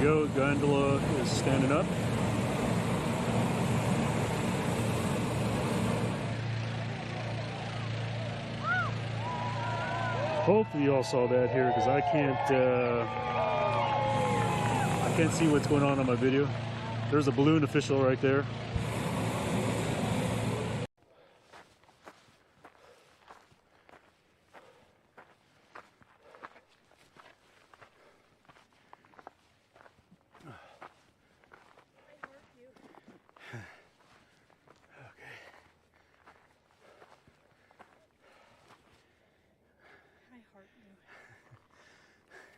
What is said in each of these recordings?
go, gondola is standing up. Hopefully you all saw that here, because I can't see what's going on my video. There's a balloon official right there.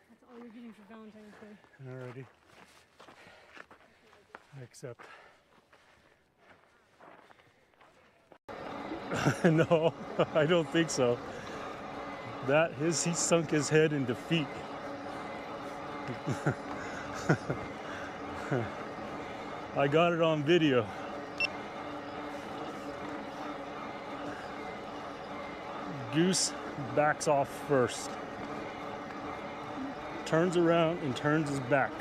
That's all you're getting for Valentine's Day. Alrighty. I accept. No, I don't think so. He sunk his head in defeat. I got it on video. Goose backs off first. Turns around and turns his back.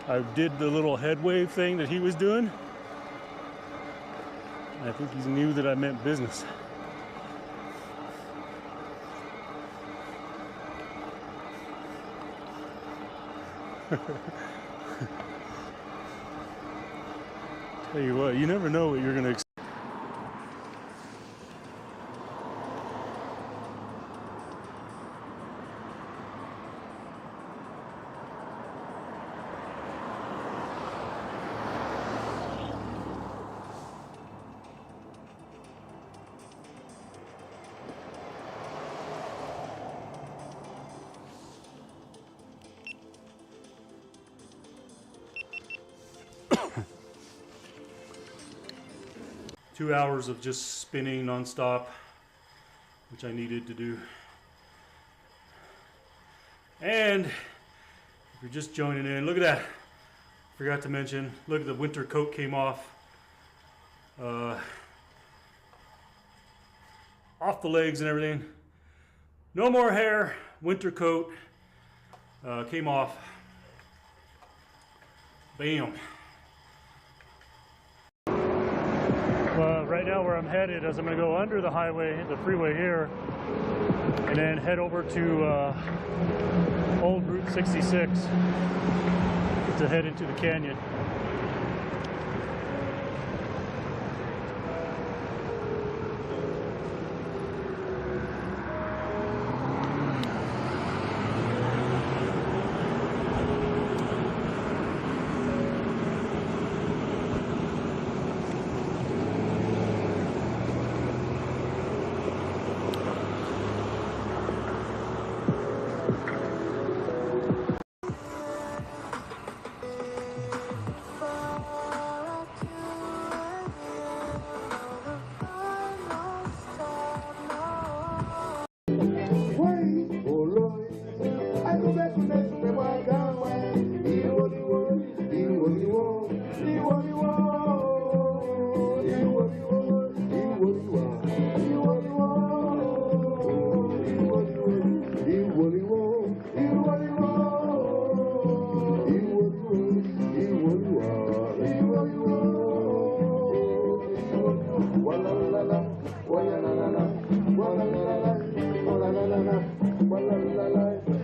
I did the little head wave thing that he was doing. I think he knew that I meant business. Tell you what, you never know what you're gonna expect. 2 hours of just spinning nonstop, which I needed to do. And if you're just joining in, look at that. Forgot to mention, look at the winter coat came off. Off the legs and everything. No more hair, winter coat came off. Bam. Well, right now where I'm headed is I'm going to go under the highway, the freeway here, and then head over to old Route 66 to head into the canyon.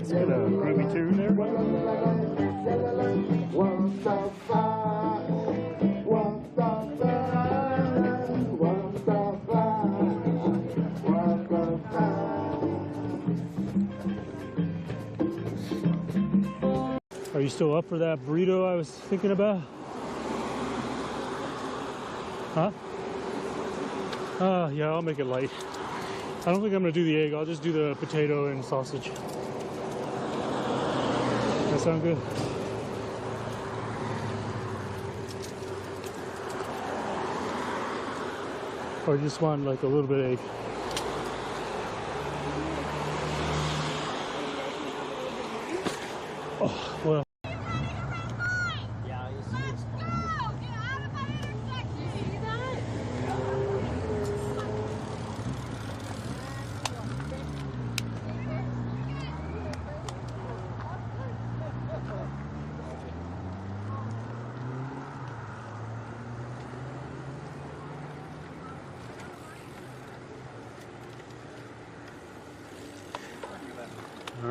It's got a groovy tune there. Are you still up for that burrito I was thinking about? Huh? Yeah, I'll make it light. I don't think I'm gonna do the egg. I'll just do the potato and sausage. That sound good? Or just want like a little bit of egg? Oh, well.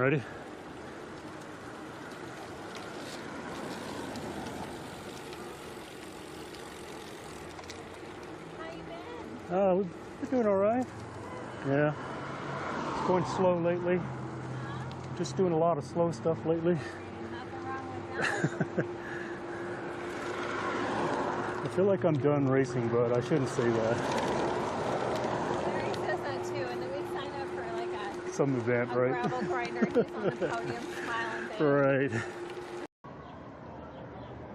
Ready? How you been? We're doing all right. Yeah. It's going slow lately. Just doing a lot of slow stuff lately. Nothing wrong with that. I feel like I'm done racing, but I shouldn't say that. Larry says that too, and then we sign up for like Some event, a right? gravel grinder and he's on the podium smiling thing. Right.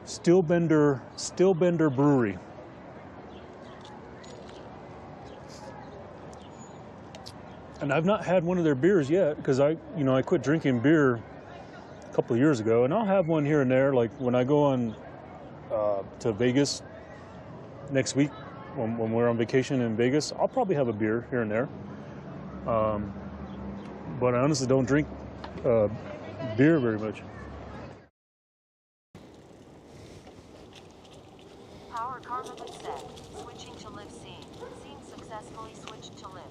Stillbender Brewery. And I've not had one of their beers yet because I quit drinking beer a couple of years ago, and I'll have one here and there. Like when I go on to Vegas next week, when we're on vacation in Vegas, I'll probably have a beer here and there. But I honestly don't drink beer very much. Power currently set. Switching to live scene. Scene successfully switched to live.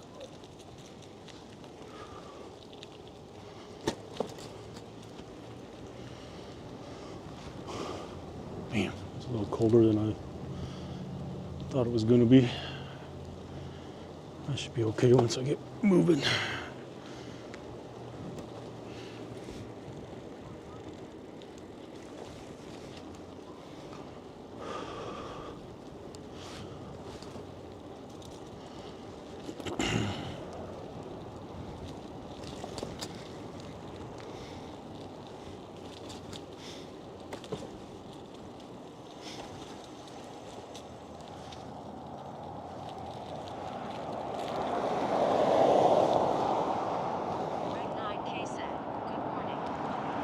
Man, it's a little colder than I thought it was going to be. I should be okay once I get moving.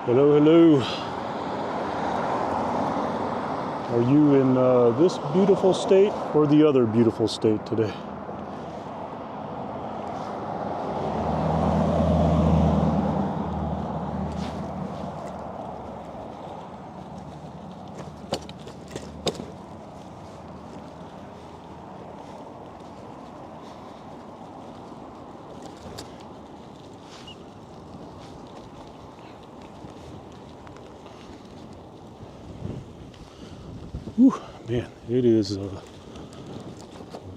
Hello, hello. Are you in this beautiful state or the other beautiful state today? Whew, man, it is a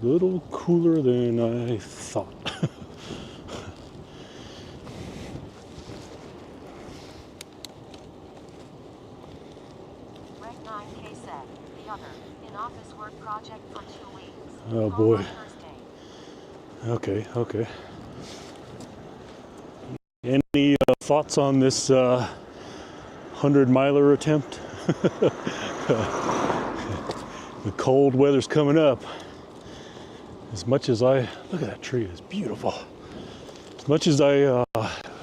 little cooler than I thought. Reg 9K set. The other. In-office work project for 2 weeks. Oh Home boy. on Thursday. Okay, okay. Any thoughts on this 100-miler attempt? The cold weather's coming up. As much as look at that tree, it's beautiful. As much as I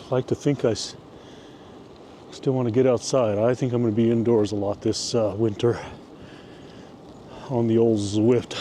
like to think I still want to get outside, I think I'm going to be indoors a lot this winter on the old Zwift.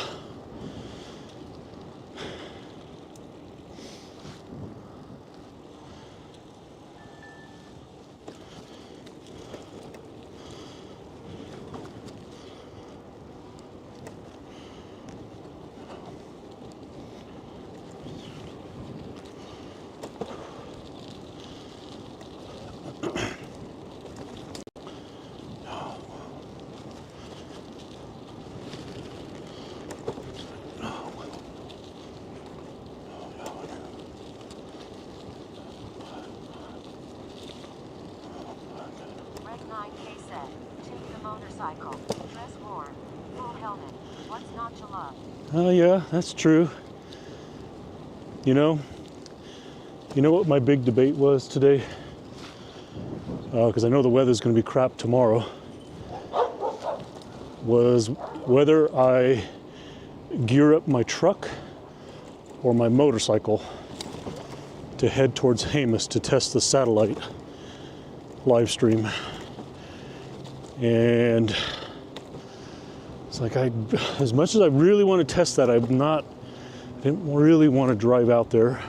Reg 9K set. Take the motorcycle. Dress warm. Full helmet. What's not to love? Oh yeah, that's true. You know what my big debate was today? Because I know the weather's going to be crap tomorrow. Was whether I gear up my truck or my motorcycle to head towards Hamas to test the satellite live stream. And it's like as much as I really want to test that, I didn't really want to drive out there.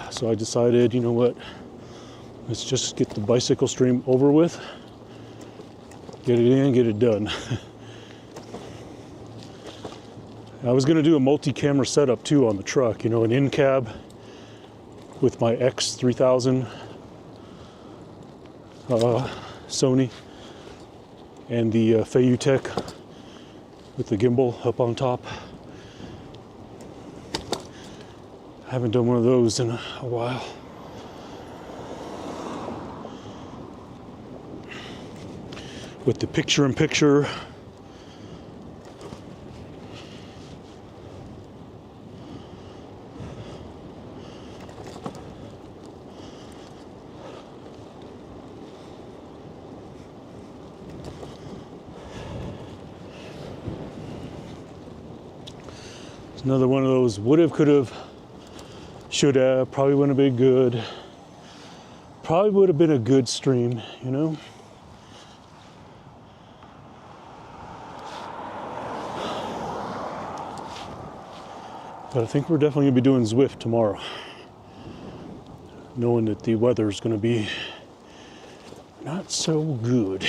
So I decided, you know what, let's just get the bicycle stream over with, get it in, get it done. I was going to do a multi-camera setup too on the truck, an in-cab with my X3000 Sony and the Tech with the gimbal up on top. I haven't done one of those in a while. With the picture-in-picture. It's another one of those would have, could have, should have, probably wouldn't have been good. Probably would have been a good stream, you know? But I think we're definitely gonna be doing Zwift tomorrow, knowing that the weather is gonna be not so good.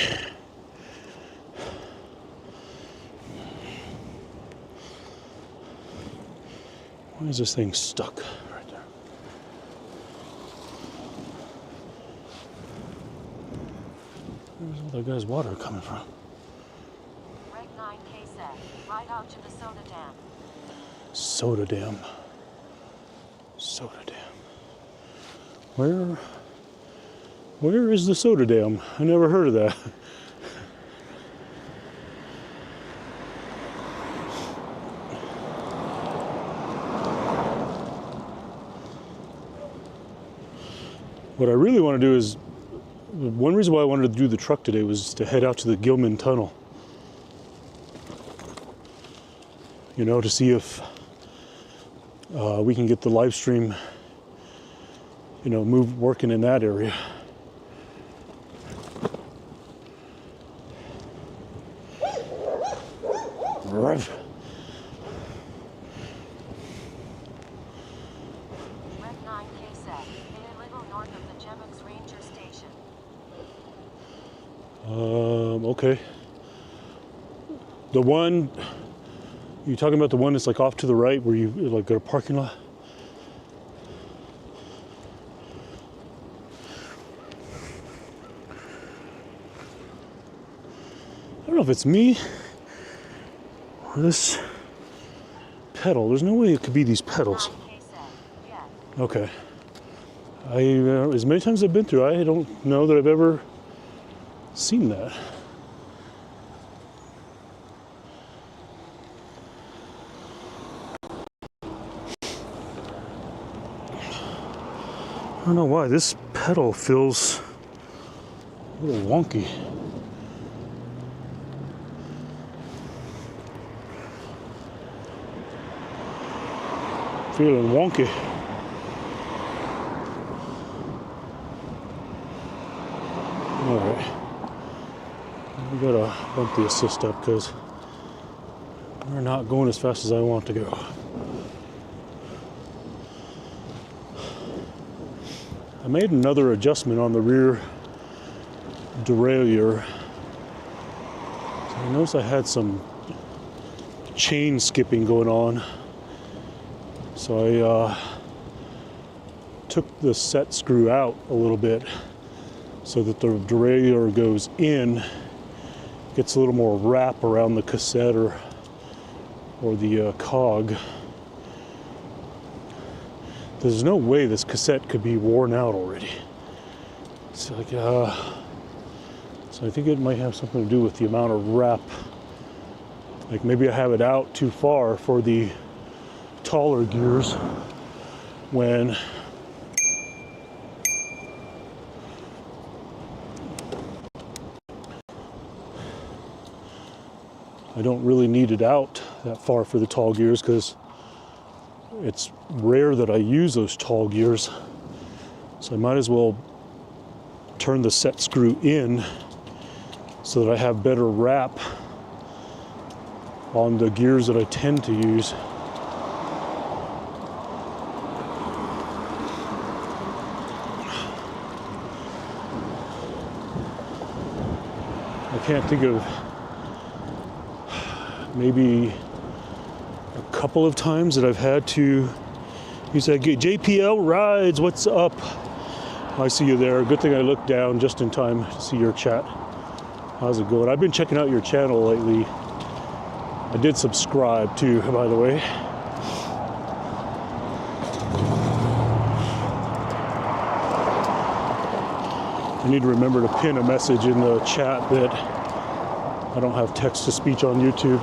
Why is this thing stuck right there? Where's all that guy's water coming from? Reg 9K set. Right out to the soda dam. Soda dam. Soda dam. Where is the soda dam? I never heard of that. What I really want to do is, one reason why I wanted to do the truck today was to head out to the Gilman Tunnel. You know, to see if we can get the live stream, you know, working in that area. Right. Reg 9K set. A little north of the Jemmons Ranger Station. Okay. The one, you talking about the one that's like off to the right where you like got a parking lot? I don't know if it's me or this pedal. There's no way it could be these pedals. 9K set. Yeah. Okay. As many times as I've been through, I don't know that I've ever seen that. I don't know why this pedal feels a little wonky. Feeling wonky. All right, we gotta bump the assist up because we're not going as fast as I want to go. I made another adjustment on the rear derailleur. So I noticed I had some chain skipping going on. So I took the set screw out a little bit so that the derailleur goes in, gets a little more wrap around the cassette or the cog. There's no way this cassette could be worn out already. It's like, so I think it might have something to do with the amount of wrap. Like maybe I have it out too far for the taller gears when I don't really need it out that far for the tall gears because it's rare that I use those tall gears. So I might as well turn the set screw in so that I have better wrap on the gears that I tend to use. I can't think of maybe a couple of times that I've had to use that. JPL Rides, what's up? I see you there. Good thing I looked down just in time to see your chat. How's it going? I've been checking out your channel lately. I did subscribe too, by the way. I need to remember to pin a message in the chat that I don't have text to speech on YouTube.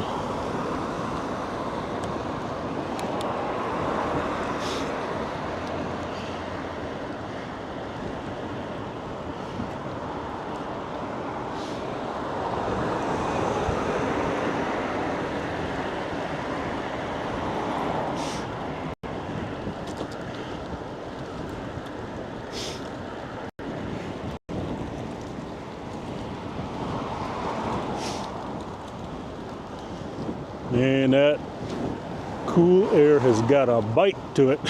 And that cool air has got a bite to it.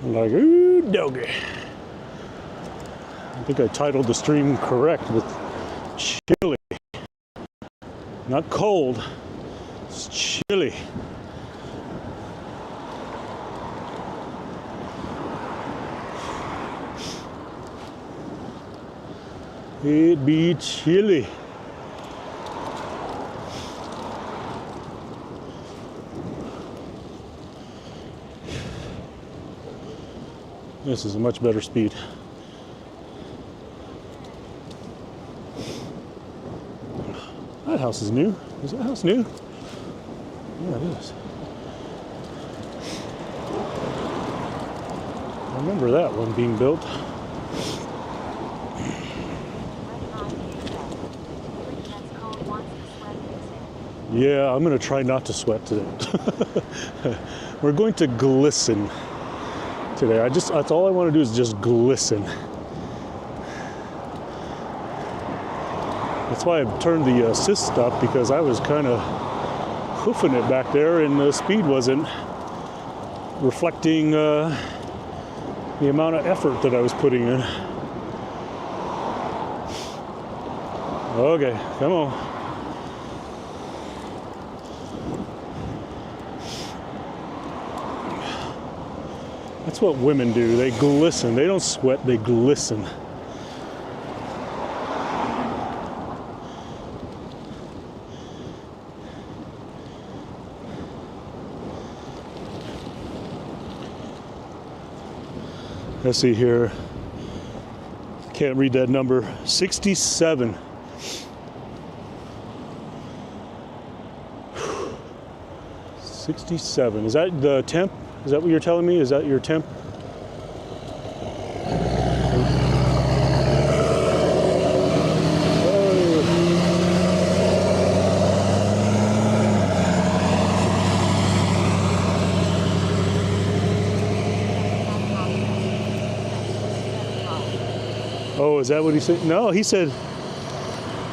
I'm like, ooh, doggy. I think I titled the stream correct with chilly. Not cold, it's chilly. It be chilly. This is a much better speed. That house is new. Is that house new? Yeah, it is. I remember that one being built. Yeah, I'm going to try not to sweat today. We're going to glisten today. that's all I want to do is just glisten. That's why I turned the assist up, because I was kind of hoofing it back there and the speed wasn't reflecting the amount of effort that I was putting in. Okay, come on. That's what women do. They glisten. They don't sweat, they glisten. Let's see here. Can't read that number. 67. $67. Is that the temp? Is that what you're telling me? Is that your temp? Oh, is that what he said? No, he said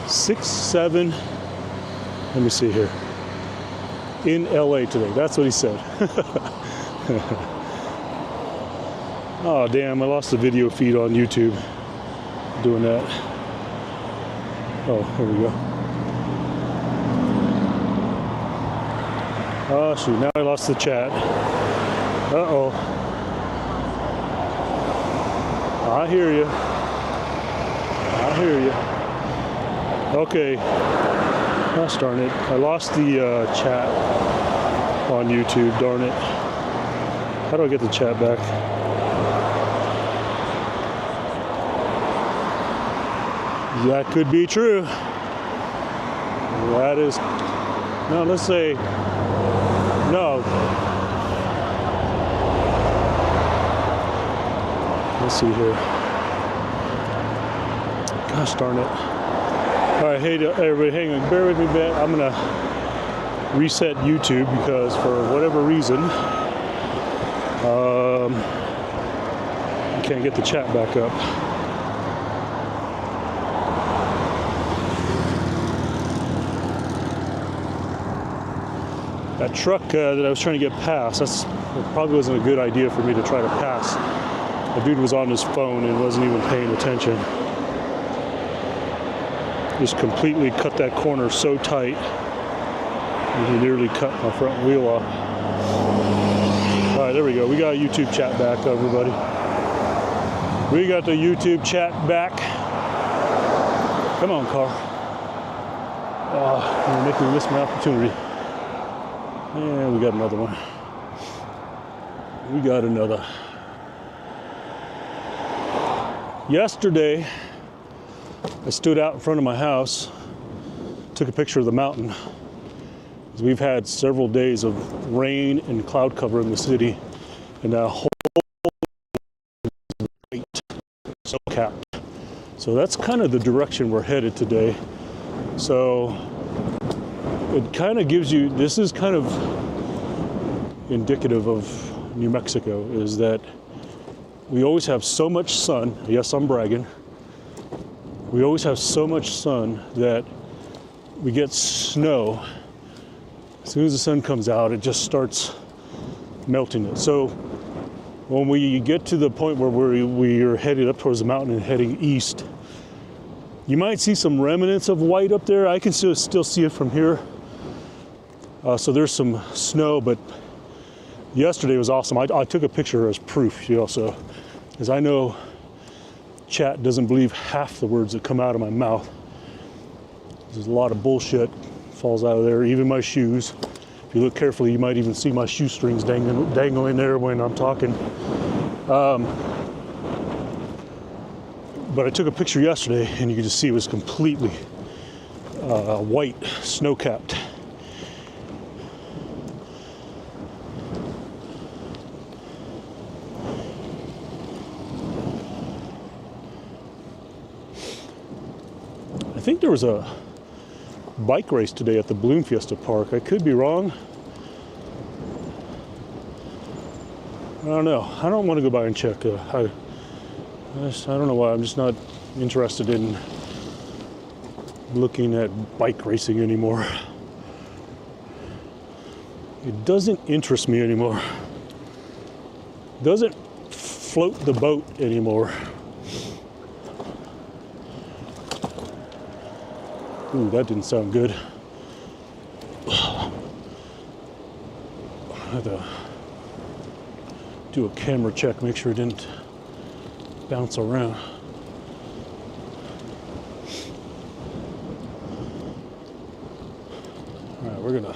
67. Let me see here. In LA today. That's what he said. Oh, damn, I lost the video feed on YouTube doing that. Oh, here we go. Oh, shoot, now I lost the chat. Uh-oh. I hear you. I hear you. Okay. Gosh darn it. I lost the chat on YouTube, darn it. How do I get the chat back? That could be true. That is, no, let's say, no. Let's see here. Gosh darn it. All right, hey everybody, hang on, bear with me a bit. I'm gonna reset YouTube because for whatever reason, I can't get the chat back up. That truck that I was trying to get past, it probably wasn't a good idea for me to try to pass. The dude was on his phone and wasn't even paying attention. Just completely cut that corner so tight He nearly cut my front wheel off. All right, there we go. We got YouTube chat back, everybody. We got the YouTube chat back. Come on, car. Oh, you're making me miss my opportunity. And we got another one. We got another. Yesterday, I stood out in front of my house, took a picture of the mountain. We've had several days of rain and cloud cover in the city, and that whole white snow cap. So that's kind of the direction we're headed today. So it kind of gives you, this is kind of indicative of New Mexico, is that we always have so much sun. Yes, I'm bragging. We always have so much sun that we get snow. As soon as the sun comes out, it just starts melting it. So when we get to the point where we're headed up towards the mountain and heading east, you might see some remnants of white up there. I can still see it from here. So there's some snow, but yesterday was awesome. I took a picture as proof, also, because I know chat doesn't believe half the words that come out of my mouth. There's a lot of bullshit falls out of there, even my shoes. If you look carefully, you might even see my shoestrings dangling there when I'm talking. But I took a picture yesterday, and you could just see it was completely white, snow-capped. I think there was a bike race today at the Bloom Fiesta Park. I could be wrong. I don't know. I don't want to go by and check. I don't know why. I'm just not interested in looking at bike racing anymore. It doesn't interest me anymore. It doesn't float the boat anymore. Ooh, that didn't sound good. I had to do a camera check, make sure it didn't bounce around. All right, we're gonna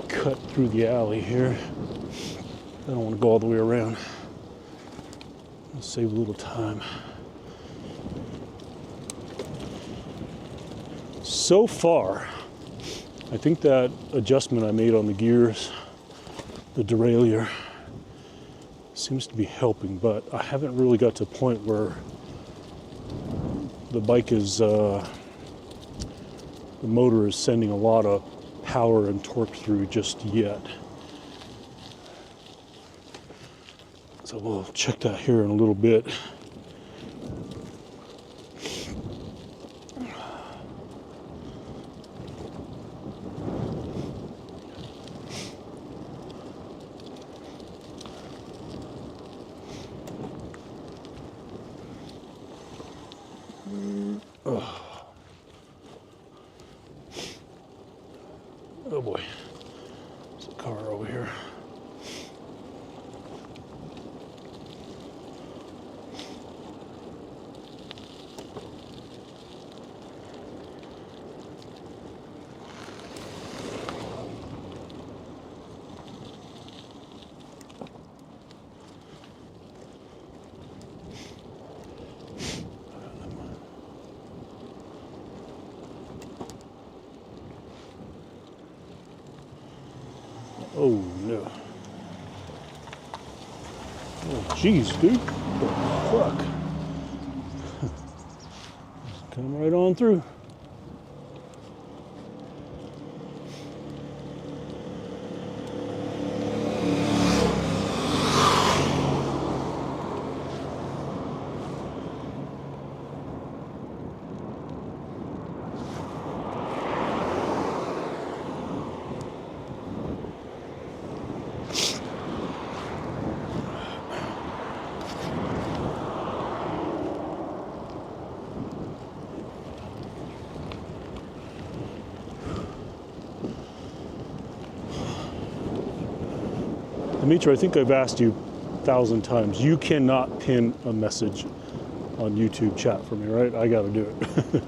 cut through the alley here. I don't want to go all the way around. I'll save a little time. So far, I think that adjustment I made on the gears, the derailleur, seems to be helping, but I haven't really got to a point where the bike is, the motor is sending a lot of power and torque through just yet. So we'll check that here in a little bit. Oh boy, there's a car over here. Oh no. Oh jeez, dude. What the fuck? Come right on through. Dimitra, I think I've asked you 1,000 times. You cannot pin a message on YouTube chat for me, right? I got to do it.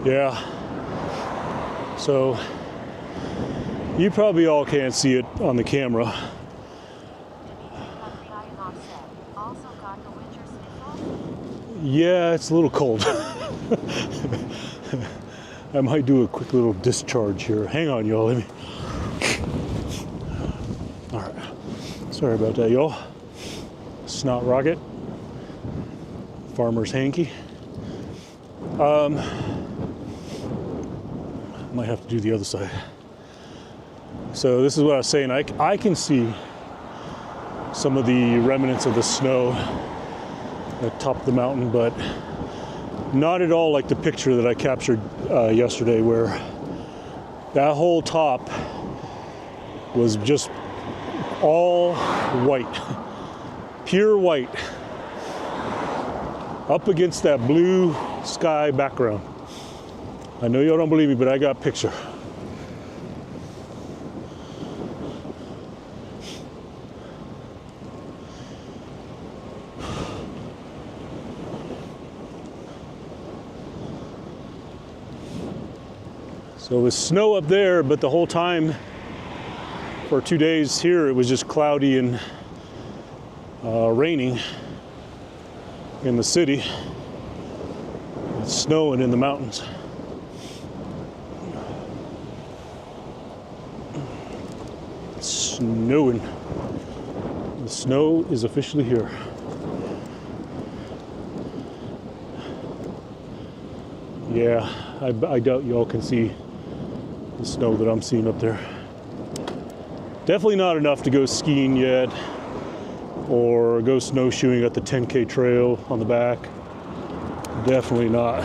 Yeah, so you probably all can't see it on the camera. Yeah, it's a little cold. I might do a quick little discharge here. Hang on, y'all. Let me. All right. Sorry about that, y'all. Snot rocket. Farmer's hanky. Might have to do the other side. So this is what I was saying. I can see some of the remnants of the snow at top of the mountain, but not at all like the picture that I captured yesterday, where that whole top was just all white, pure white, up against that blue sky background. I know y'all don't believe me, but I got a picture. So it was snow up there, but the whole time for 2 days here, it was just cloudy and raining in the city. It's snowing in the mountains. Snowing. The snow is officially here. Yeah, I doubt y'all can see the snow that I'm seeing up there. Definitely not enough to go skiing yet or go snowshoeing at the 10K trail on the back. Definitely not.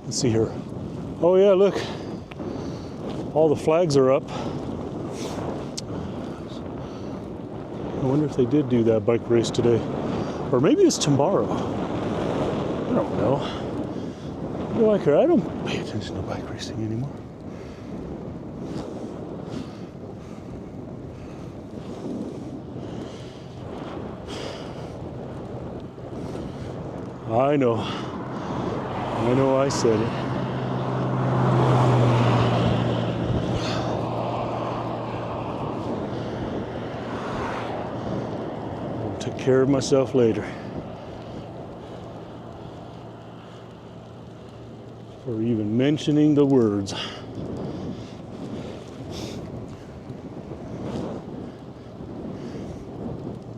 Let's see here. Oh yeah, look. All the flags are up. I wonder if they did do that bike race today. Or maybe it's tomorrow. I don't know. What do I care? I don't pay attention to bike racing anymore. I know I said it. I'll take care of myself later. For even mentioning the words.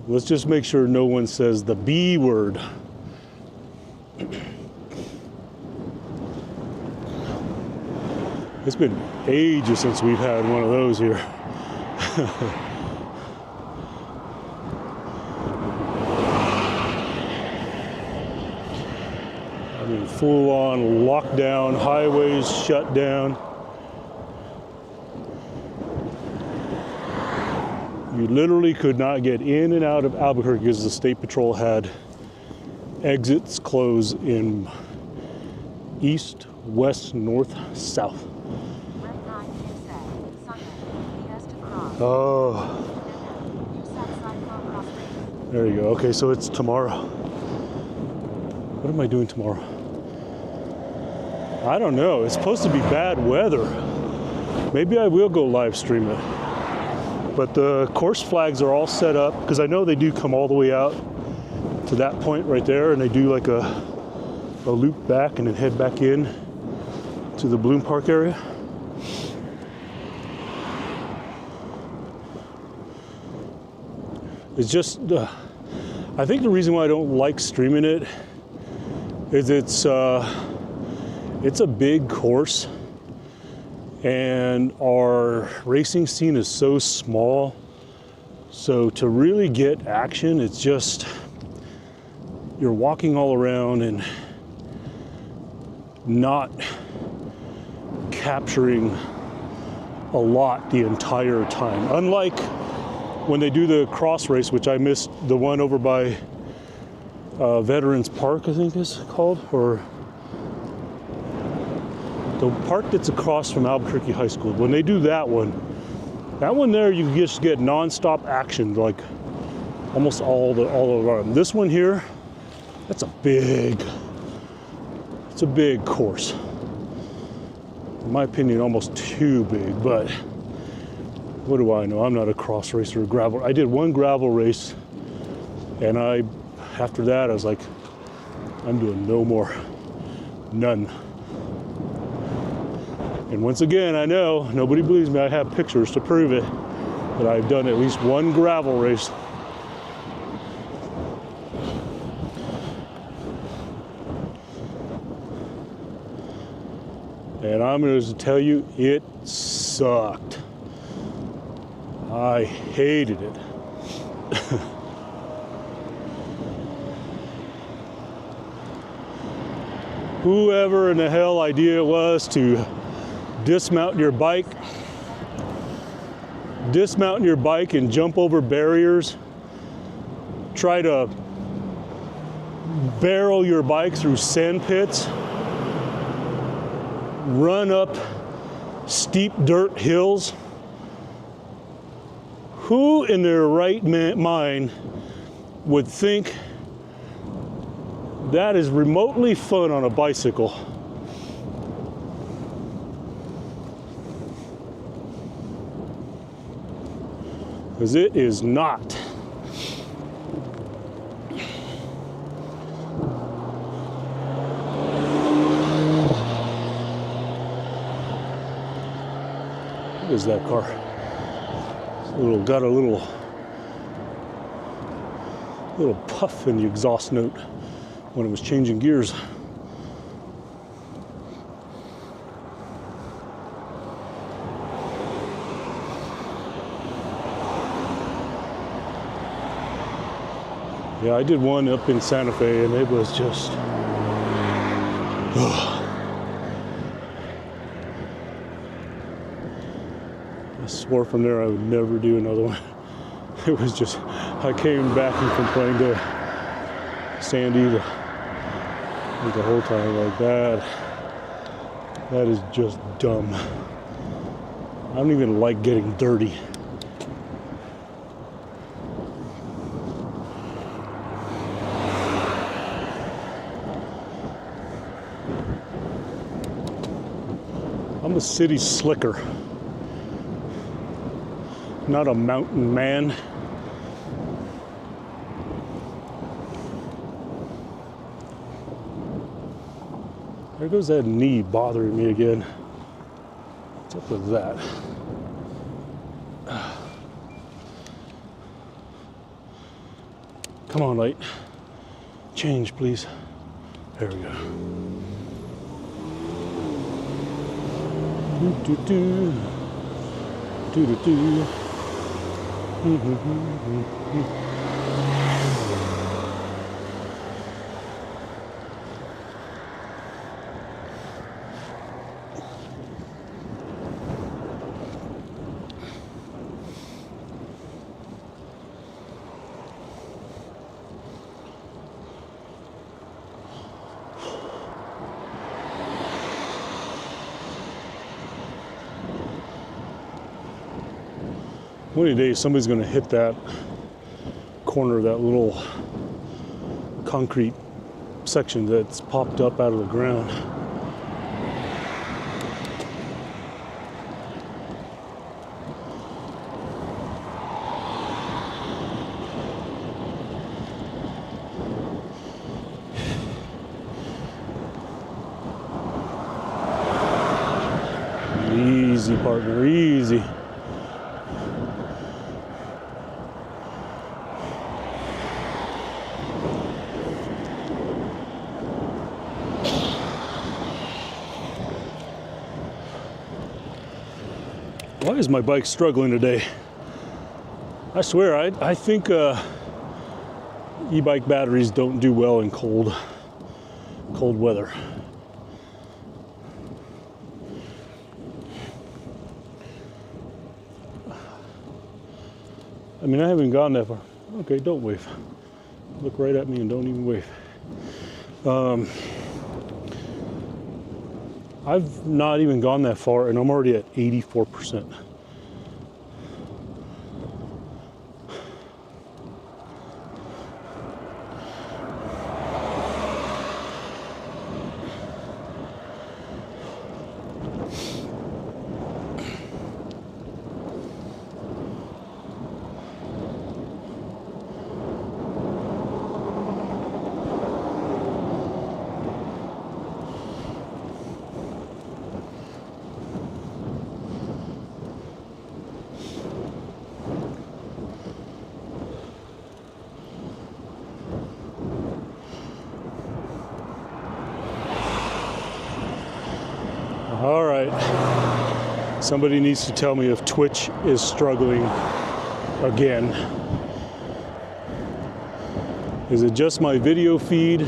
Let's just make sure no one says the B word. It's been ages since we've had one of those here. I mean, full on lockdown, highways shut down. You literally could not get in and out of Albuquerque because the State Patrol had exits closed in east, west, north, south. Oh, there you go. Okay, so it's tomorrow. What am I doing tomorrow? I don't know. It's supposed to be bad weather. Maybe I will go live stream it. But the course flags are all set up because I know they do come all the way out to that point right there, and they do like a loop back and then head back in to the Bloom Park area. It's just, I think the reason why I don't like streaming it is it's a big course and our racing scene is so small. So to really get action, it's just, you're walking all around and not capturing a lot the entire time. Unlike when they do the cross race, which I missed the one over by Veterans Park, I think it's called, or the park that's across from Albuquerque High School. When they do that one there, you just get non-stop action, like almost all around. This one here, it's a big course. In my opinion, almost too big, but what do I know? I'm not a cross racer or gravel. I did one gravel race, and after that, I was like, I'm doing no more. None. And once again, I know, nobody believes me, I have pictures to prove it, that I've done at least one gravel race. And I'm going to tell you, it sucked. I hated it. Whoever in the hell idea it was to dismount your bike and jump over barriers, try to barrel your bike through sand pits, run up steep dirt hills. Who in their right mind would think that is remotely fun on a bicycle? Because it is not. What is that car? Got a little puff in the exhaust note when it was changing gears. Yeah, I did one up in Santa Fe and it was just I swore from there I would never do another one. It was just, I came back and complained to Sandy the whole time like that. That is just dumb. I don't even like getting dirty. I'm a city slicker, not a mountain man. There goes that knee bothering me again. What's up with that? Come on, light. Change, please. There we go. Do do do. Do do do. One of these days, somebody's going to hit that corner of that little concrete section that's popped up out of the ground. Easy, partner, easy. Why is my bike struggling today? I swear, I think e-bike batteries don't do well in cold weather. I mean, I haven't gone that far. Okay, don't wave. Look right at me and don't even wave. I've not even gone that far and I'm already at 84%. All right, somebody needs to tell me if Twitch is struggling again. Is it just my video feed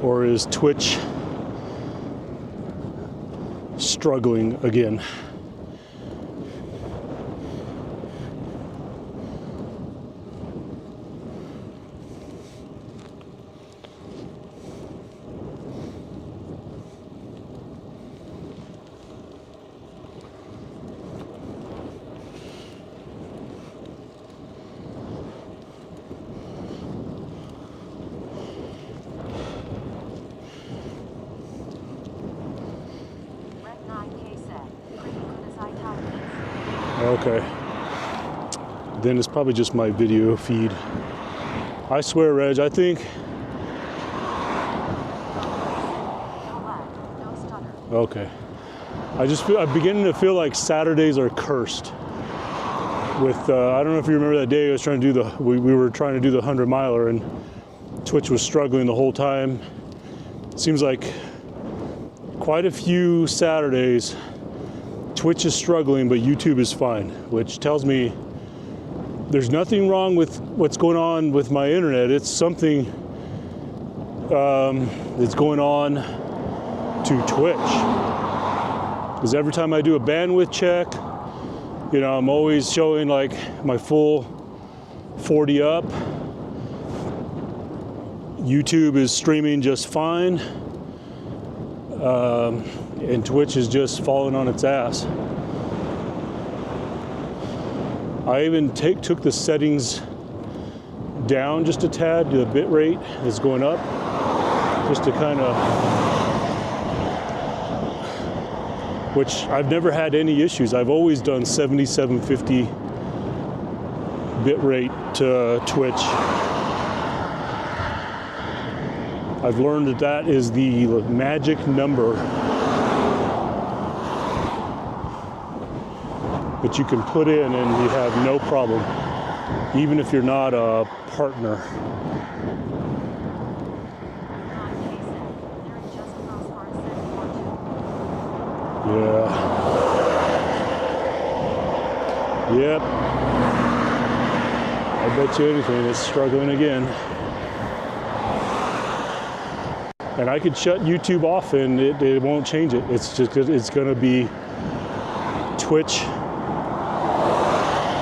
or is Twitch struggling again? Okay, then it's probably just my video feed. I swear, Reg, I think. Okay, I'm beginning to feel like Saturdays are cursed. With I don't know if you remember that day I was trying to do we were trying to do the 100-miler and Twitch was struggling the whole time. Seems like quite a few Saturdays Twitch is struggling, but YouTube is fine, which tells me there's nothing wrong with what's going on with my internet. It's something that's going on to Twitch. Because every time I do a bandwidth check, You know, I'm always showing like my full 40 up. YouTube is streaming just fine. And Twitch is just falling on its ass. I even took the settings down just a tad. The bit rate is going up just to kind of, which I've never had any issues. I've always done 7750 bit rate to Twitch. I've learned that that is the magic number that you can put in and you have no problem, even if you're not a partner. Yeah. Yep. I bet you anything it's struggling again. And I could shut YouTube off and it won't change it. It's just, it's gonna be Twitch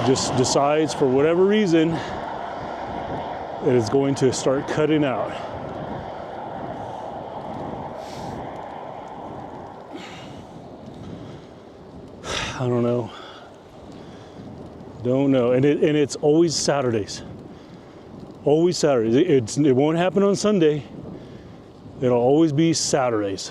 just decides for whatever reason that it's going to start cutting out. I don't know. Don't know. And it's always Saturdays. Always Saturdays. It won't happen on Sunday. It'll always be Saturdays.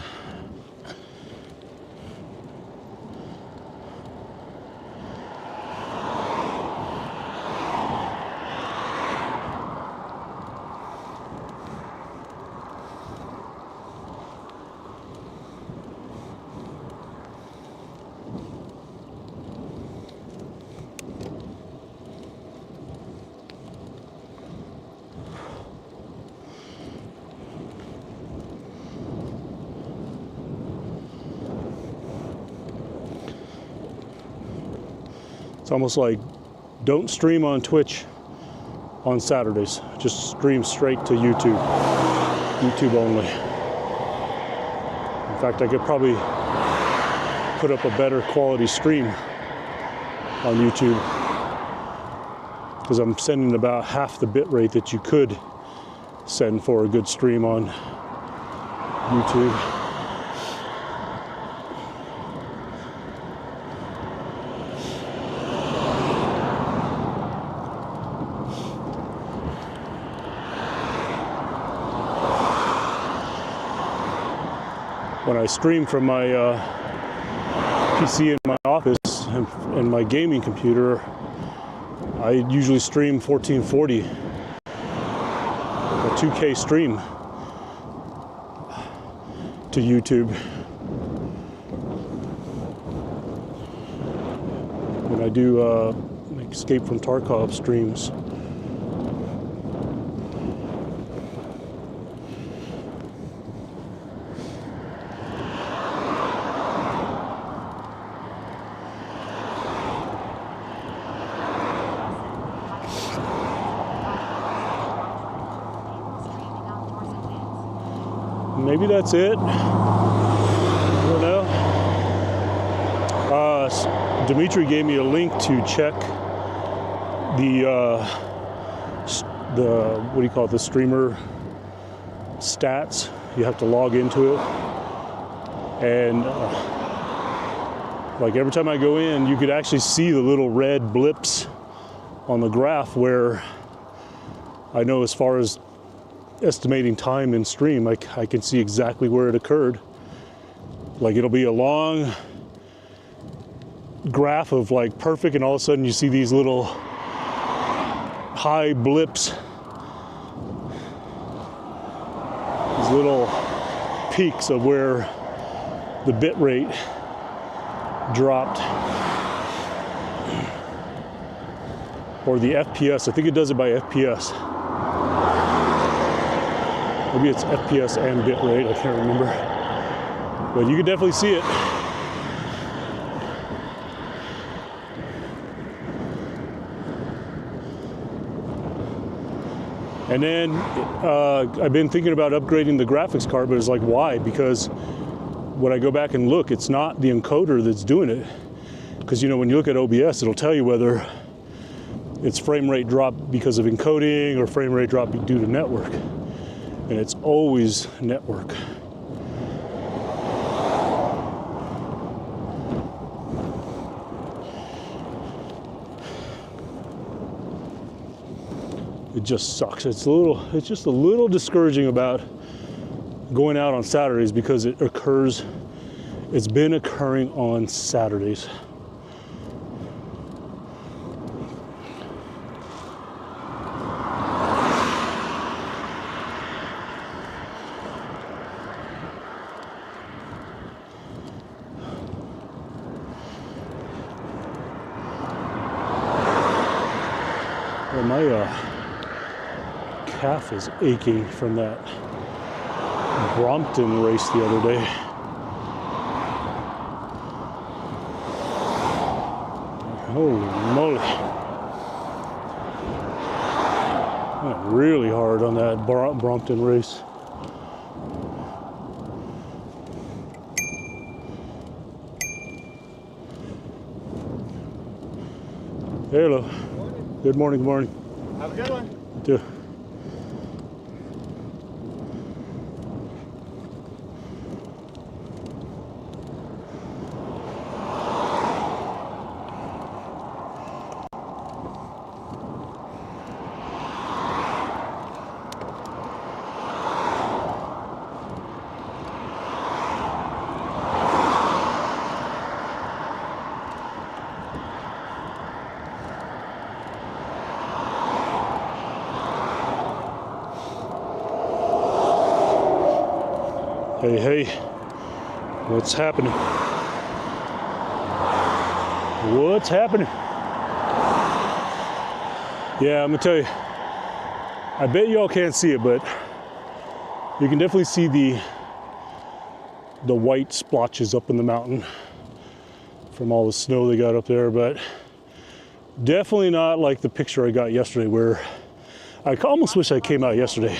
It's almost like don't stream on Twitch on Saturdays. Just stream straight to YouTube. YouTube only. In fact, I could probably put up a better quality stream on YouTube because I'm sending about half the bit rate that you could send for a good stream on YouTube. When I stream from my PC in my office and my gaming computer, I usually stream 1440, a 2K stream to YouTube. When I do Escape from Tarkov streams. Maybe that's it. I don't know. Dimitri gave me a link to check the what do you call it? The streamer stats. You have to log into it, and like every time I go in, you could actually see the little red blips on the graph where I know as far as estimating time in stream, I can see exactly where it occurred. Like it'll be a long graph of like perfect, and all of a sudden you see these little high blips, these little peaks of where the bit rate dropped, or the FPS. I think it does it by FPS. Maybe it's FPS and bit rate, I can't remember. But you can definitely see it. And then I've been thinking about upgrading the graphics card, but it's like, why? Because when I go back and look, it's not the encoder that's doing it. because you know when you look at OBS, it'll tell you whether it's frame rate drop because of encoding or frame rate drop due to network, and it's always network. It just sucks. It's just a little discouraging about going out on Saturdays because it's been occurring on Saturdays. Well, my calf is aching from that Brompton race the other day. Holy moly. Went really hard on that Brompton race. Hello. Good morning, good morning. Have a good one. You too. Hey, hey, what's happening? What's happening? Yeah, I'm gonna tell you, I bet y'all can't see it, but you can definitely see the white splotches up in the mountain from all the snow they got up there, but definitely not like the picture I got yesterday where I almost wish I came out yesterday.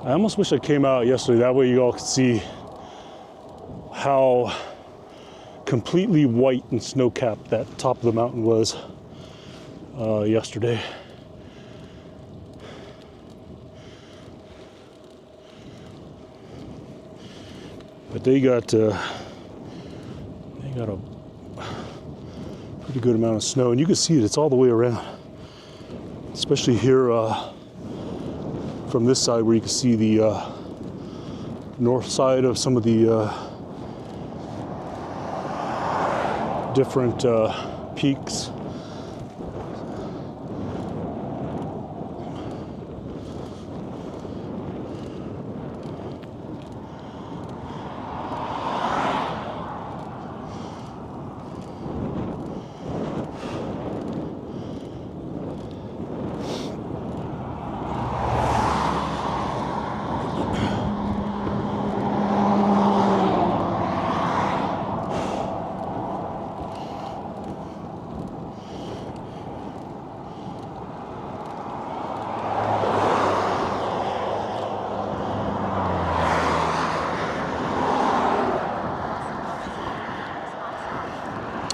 I almost wish I came out yesterday. That way you all could see how completely white and snow-capped that top of the mountain was yesterday. But they got a pretty good amount of snow, and you can see it. It's all the way around, especially here. From this side where you can see the north side of some of the different peaks.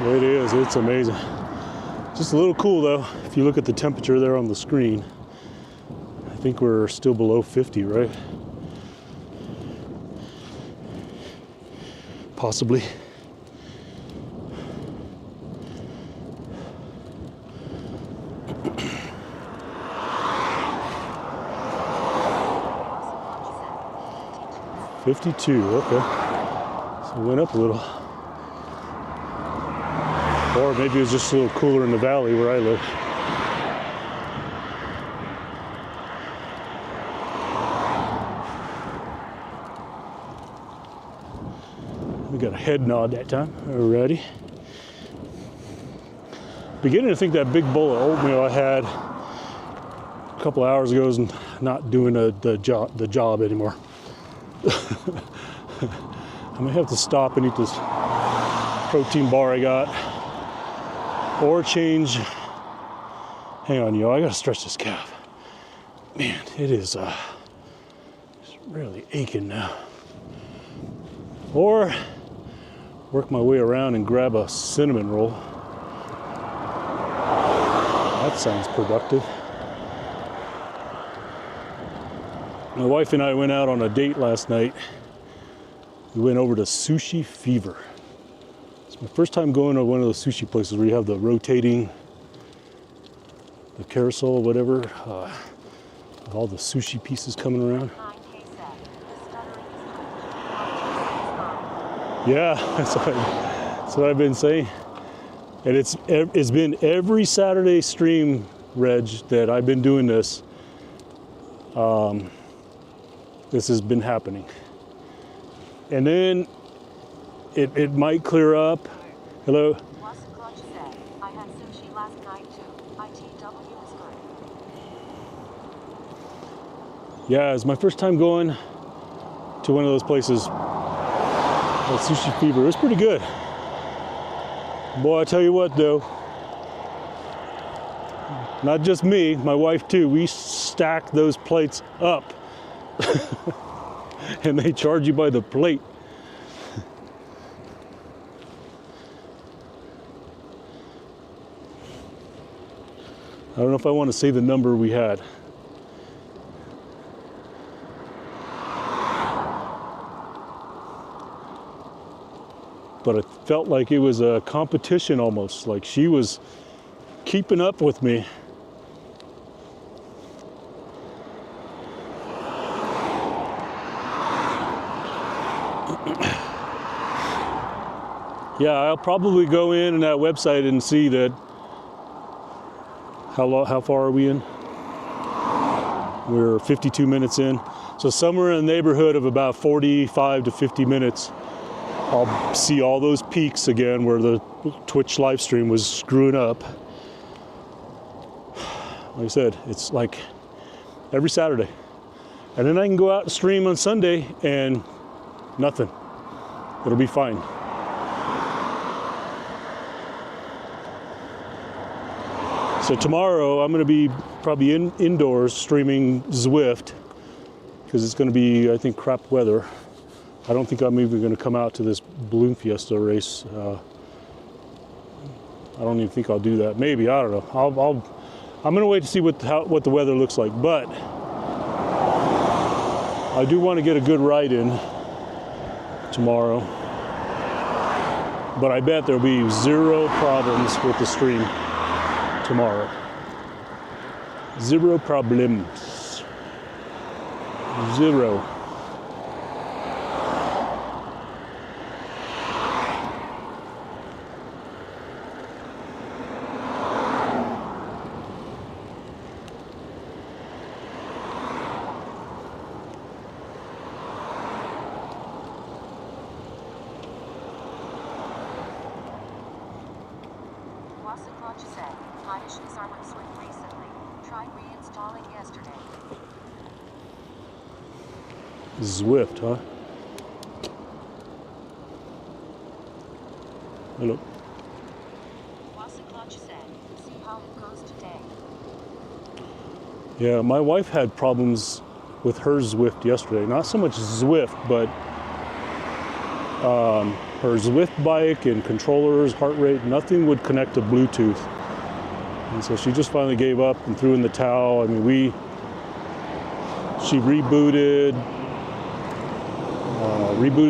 It is, it's amazing. Just a little cool though, if you look at the temperature there on the screen. I think we're still below 50, right? Possibly. $52, okay. So it went up a little. Or maybe it was just a little cooler in the valley where I live. We got a head nod that time. Alrighty. Beginning to think that big bowl of oatmeal I had a couple hours ago is not doing the job anymore. I may have to stop and eat this protein bar I got. Or change. Hang on, yo, I gotta stretch this calf. Man, it is it's really aching now. Or work my way around and grab a cinnamon roll. That sounds productive. My wife and I went out on a date last night. We went over to Sushi Fever. It's my first time going to one of those sushi places where you have the rotating, the carousel or whatever, with all the sushi pieces coming around. Yeah, that's what I've been saying. And it's been every Saturday stream, Reg, that I've been doing this. This has been happening. And then it might clear up. Hello? I had sushi last night too. ITW is good. Yeah, it's my first time going to one of those places. Sushi Fever. It was pretty good. Boy, I tell you what though. Not just me, my wife too. We stack those plates up. And they charge you by the plate. I don't know if I want to say the number we had. But it felt like it was a competition almost, like she was keeping up with me. Yeah, I'll probably go in that website and see that. How far are we in? We're 52 minutes in. So somewhere in the neighborhood of about 45 to 50 minutes, I'll see all those peaks again where the Twitch live stream was screwing up. Like I said, it's like every Saturday. And then I can go out and stream on Sunday and nothing. It'll be fine. So tomorrow I'm going to be probably indoors streaming Zwift because it's going to be, I think, crap weather. I don't think I'm even going to come out to this Balloon Fiesta race. I don't even think I'll do that. Maybe, I don't know. I'm going to wait to see what the weather looks like. But I do want to get a good ride in tomorrow. But I bet there'll be zero problems with the stream tomorrow. Zero problems. Zero. My issues are with Swift recently. Tried reinstalling yesterday. Zwift, huh? Hello. Wasiclutch said, see how it goes today. Yeah, my wife had problems with her Zwift yesterday. Not so much Zwift, but her Zwift bike and controllers, heart rate, nothing would connect to Bluetooth. And so she just finally gave up and threw in the towel. I mean, she rebooted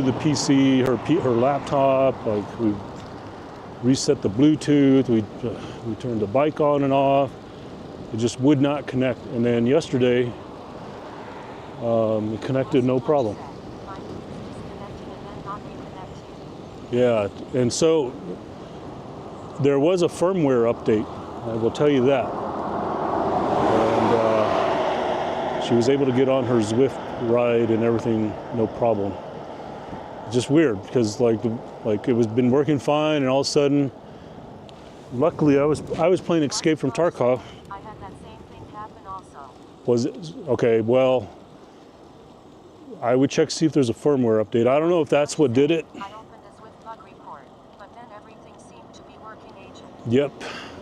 the PC, her laptop. Like we reset the Bluetooth. We turned the bike on and off. It just would not connect. And then yesterday, it connected no problem. Yeah, and so there was a firmware update. I will tell you that. And she was able to get on her Zwift ride and everything, no problem. Just weird because like it was been working fine, and all of a sudden, luckily I was playing Escape from Tarkov. I had that same thing happen also. Was it okay? Well, I would check to see if there's a firmware update. I don't know if that's what did it. I opened a Zwift bug report, but then everything seemed to be working agent. Yep,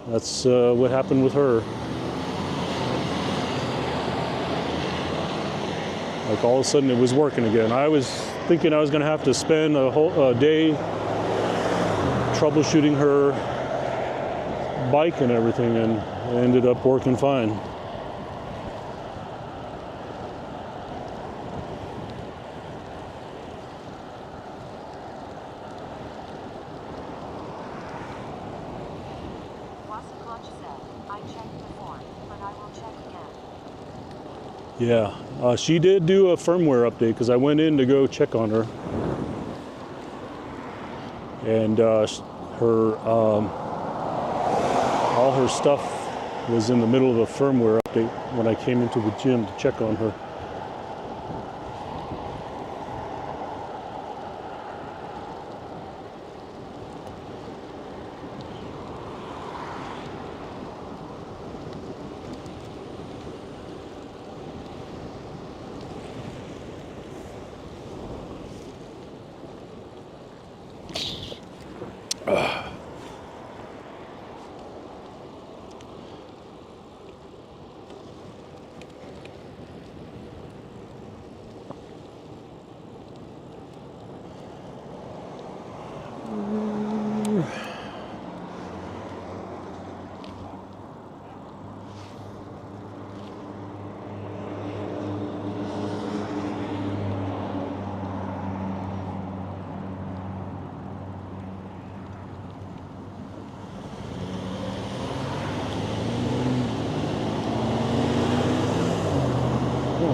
that's what happened with her. Like all of a sudden it was working again. I was thinking I was going to have to spend a whole day troubleshooting her bike and everything, and it ended up working fine. Yeah, she did do a firmware update because I went in to go check on her, and her all her stuff was in the middle of a firmware update when I came into the gym to check on her.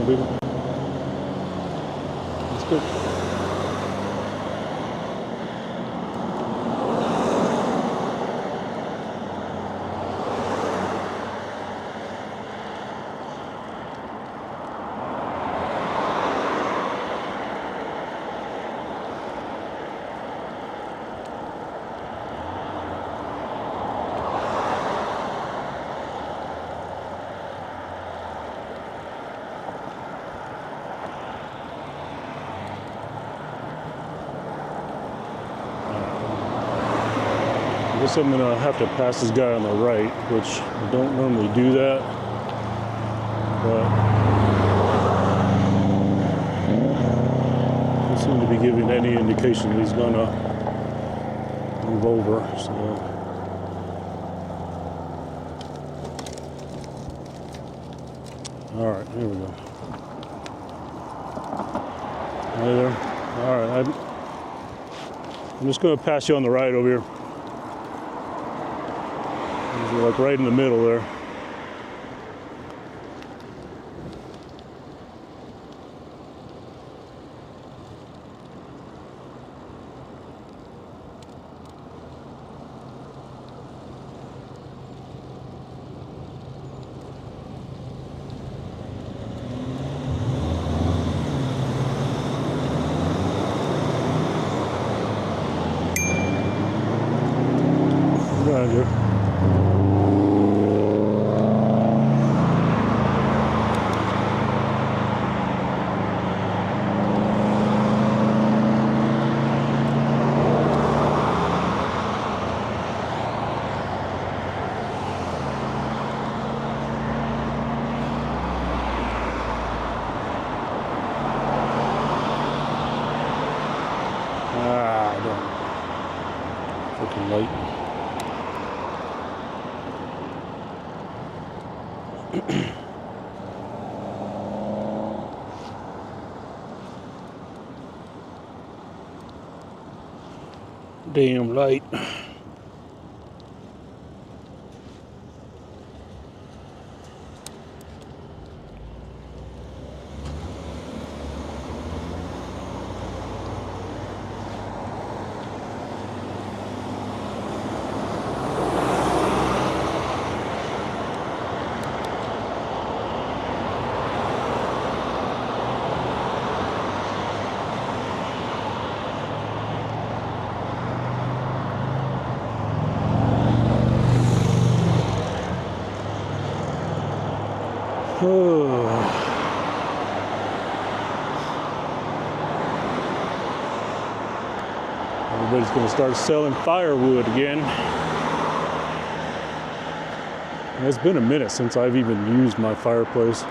Baby. That's good. I guess I'm gonna have to pass this guy on the right, which I don't normally do that, but he doesn't seem to be giving any indication he's gonna move over, so. All right, here we go. Hi there. All right, I'm just gonna pass you on the right over here. You're like right in the middle there. Right here. Freaking light. Damn light. Everybody's going to start selling firewood again. It's been a minute since I've even used my fireplace.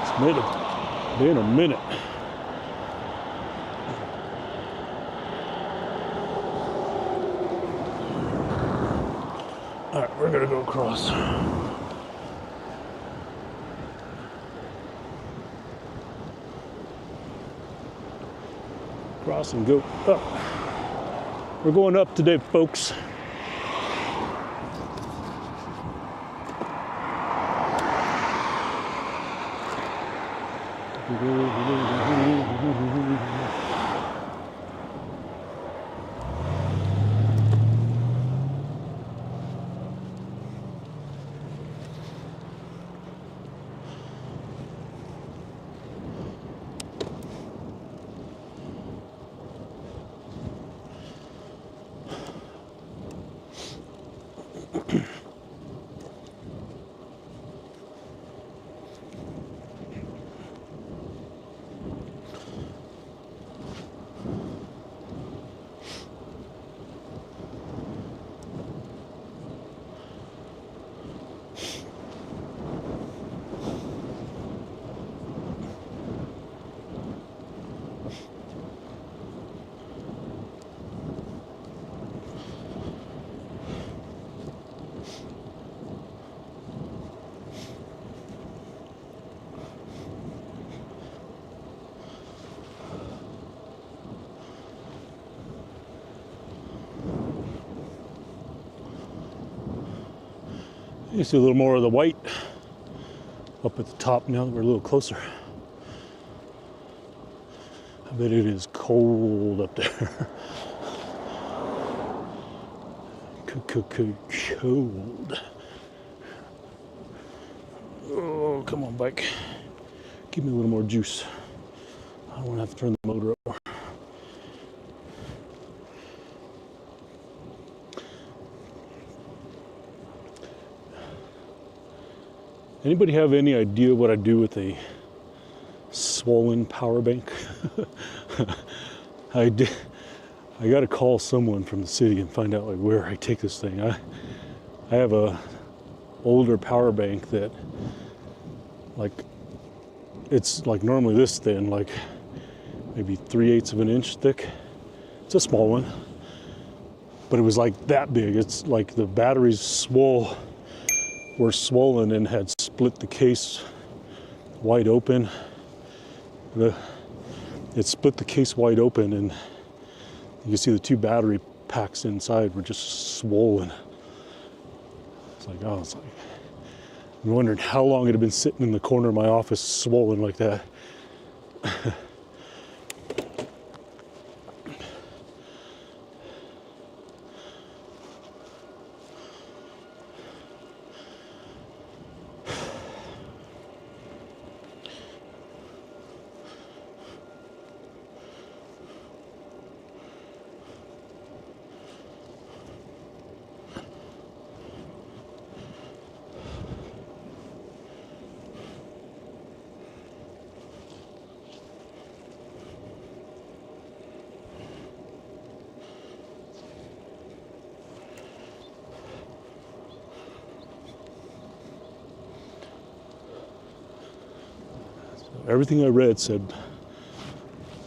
It's Been a minute. All right, we're gonna go across. Cross and go up. We're going up today, folks. You see a little more of the white up at the top now that we're a little closer. I bet it is cold up there. Cold. Oh, come on, bike. Give me a little more juice. I don't want to have to turn the motor over. Anybody have any idea what I do with a swollen power bank? I got to call someone from the city and find out like where I take this thing. I have a older power bank that like it's like normally this thin, like maybe 3/8 of an inch thick. It's a small one, but it was like that big. It's like the batteries were swollen and had split the case wide open. It split the case wide open, and you can see the two battery packs inside were just swollen. It's like, I'm wondering how long it had been sitting in the corner of my office swollen like that. Everything I read said,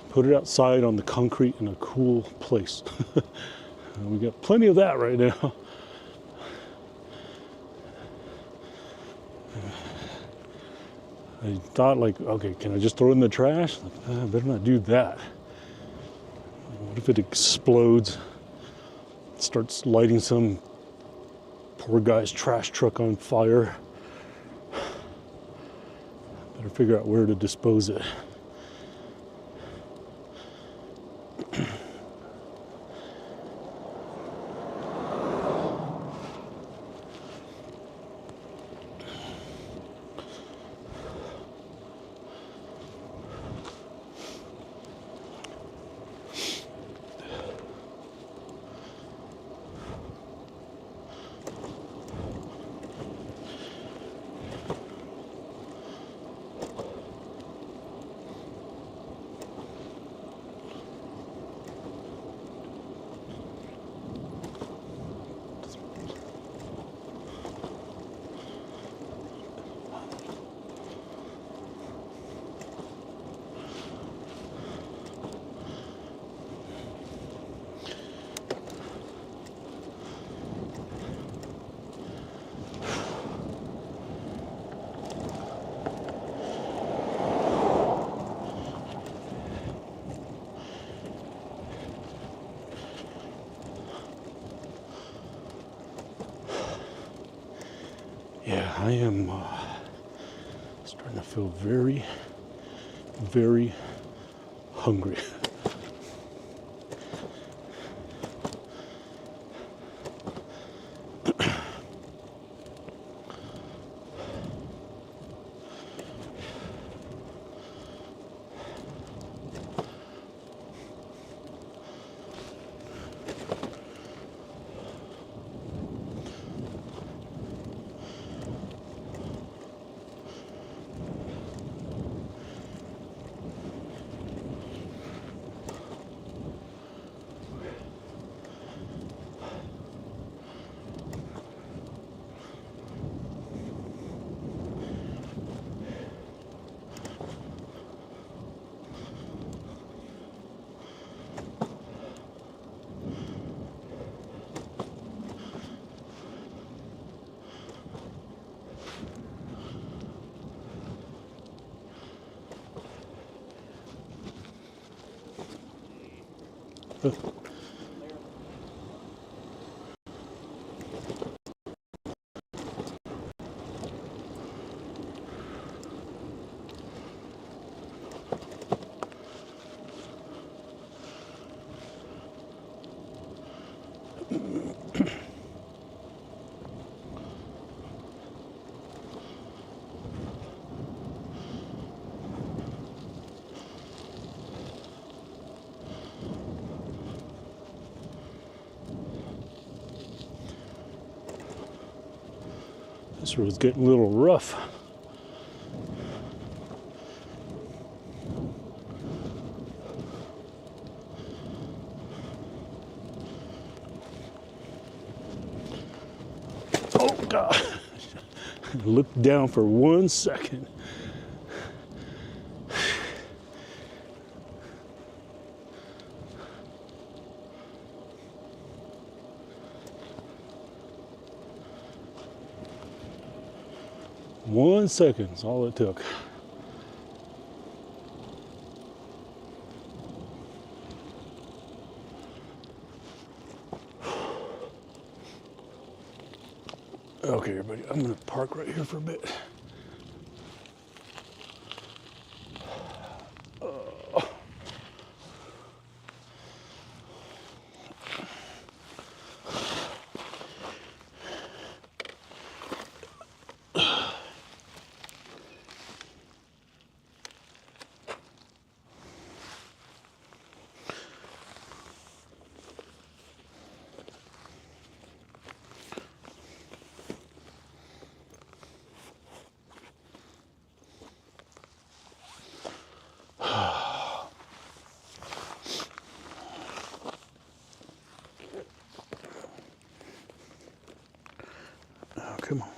put it outside on the concrete in a cool place. We got plenty of that right now. I thought like, okay, can I just throw it in the trash? I better not do that. What if it explodes? It starts lighting some poor guy's trash truck on fire. Better figure out where to dispose it. I am starting to feel very, very hungry. This road's getting a little rough. Oh God. Look down for 1 second. One second is all it took. Okay, everybody, I'm gonna park right here for a bit. Oh, come on.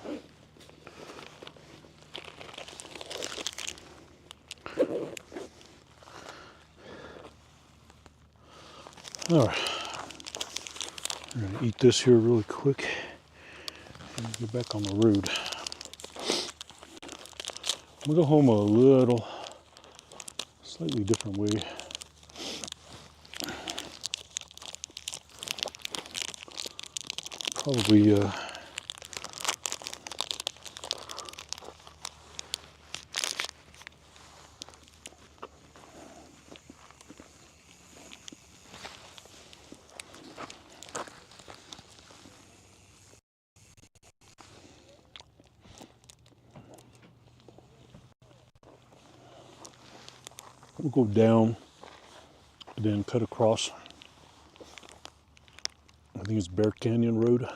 All right, I'm gonna eat this here really quick and get back on the road. I'm gonna go home a little, slightly different way. Probably we'll go down and then cut across. I think it's Bear Canyon Road.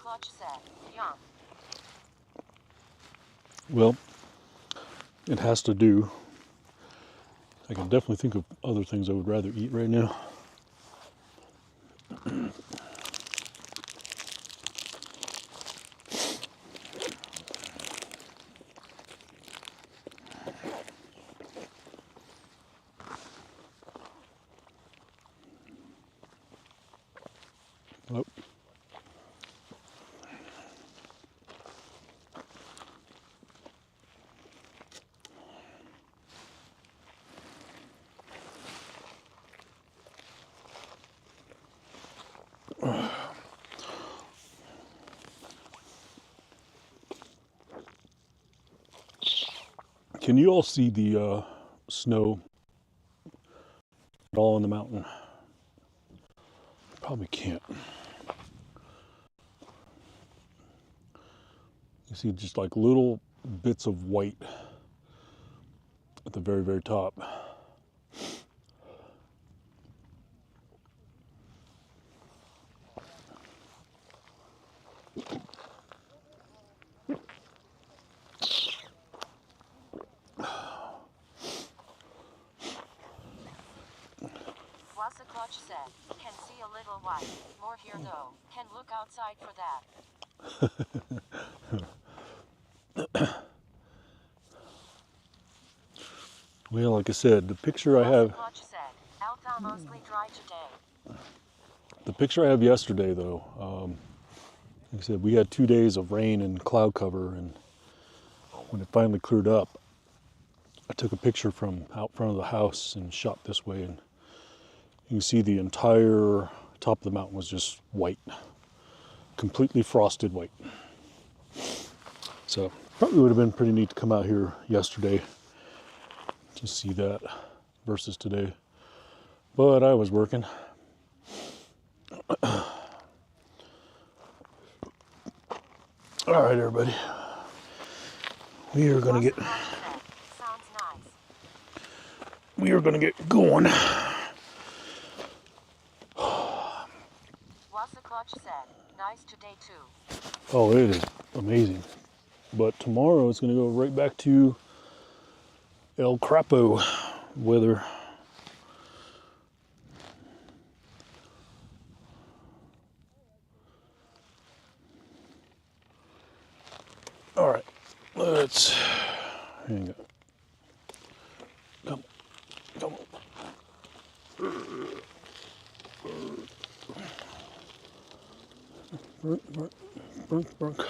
Clutch said, yum. Well, it has to do. I can definitely think of other things I would rather eat right now. Oh. Can you all see the snow at all in the mountain? Probably can't. You see just like little bits of white at the very, very top. Wasa Clutch said, can see a little white. More here though. Can look outside for that. Well, like I said, the picture I Wasa have, Clutch said, Alta mostly dry today. the picture I have yesterday though, like I said, we had 2 days of rain and cloud cover, and when it finally cleared up, I took a picture from out front of the house and shot this way, and you can see the entire top of the mountain was just white, completely frosted white. So probably would have been pretty neat to come out here yesterday to see that versus today, but I was working. All right, everybody, we are gonna get Sounds nice. we are gonna get going. Wasa Clutch said, nice today too. Oh, it is amazing, but tomorrow it's gonna go right back to El Crapo weather. All right, let's hang on. Come on. Brunk.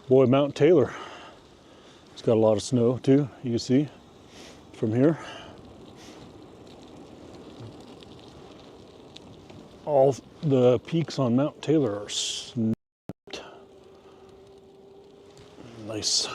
Boy, Mount Taylor. It's got a lot of snow too, you can see from here. All the peaks on Mount Taylor are snowed. Nice.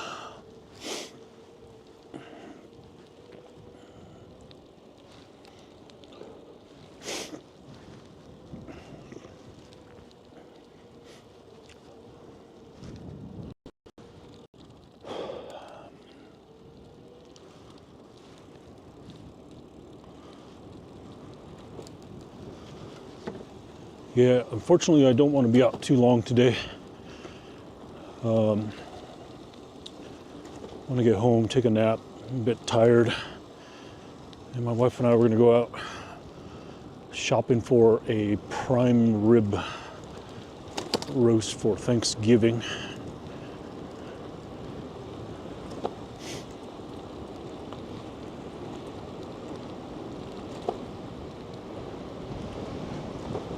Yeah, unfortunately I don't want to be out too long today. I want to get home, take a nap. I'm a bit tired. And my wife and I were going to go out shopping for a prime rib roast for Thanksgiving.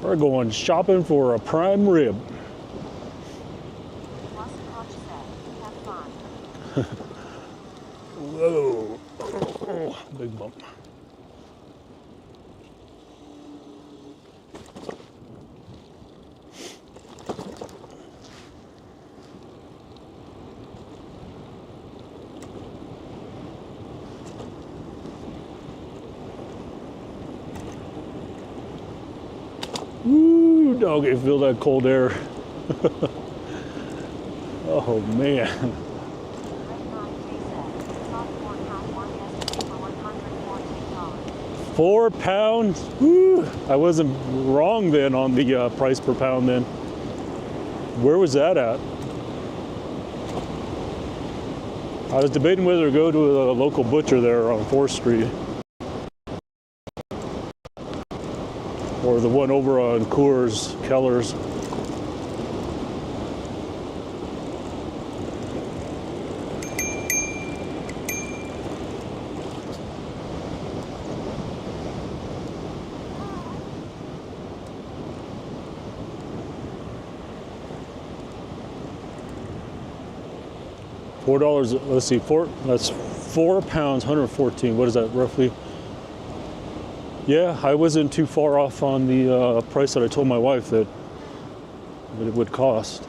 We're going shopping for a prime rib. Wasa Clutch said, have fun. Whoa, oh, big bump. Woo, doggy, feel that cold air. Oh man. Red 9 K said, top 4 count 1 yesterday for $114. £4. Woo. I wasn't wrong then on the price per pound then. Where was that at? I was debating whether to go to a local butcher there on 4th Street or the one over on Coors, Keller's. $4, let's see, that's 4 pounds, 114. What is that roughly? Yeah, I wasn't too far off on the price that I told my wife that it would cost.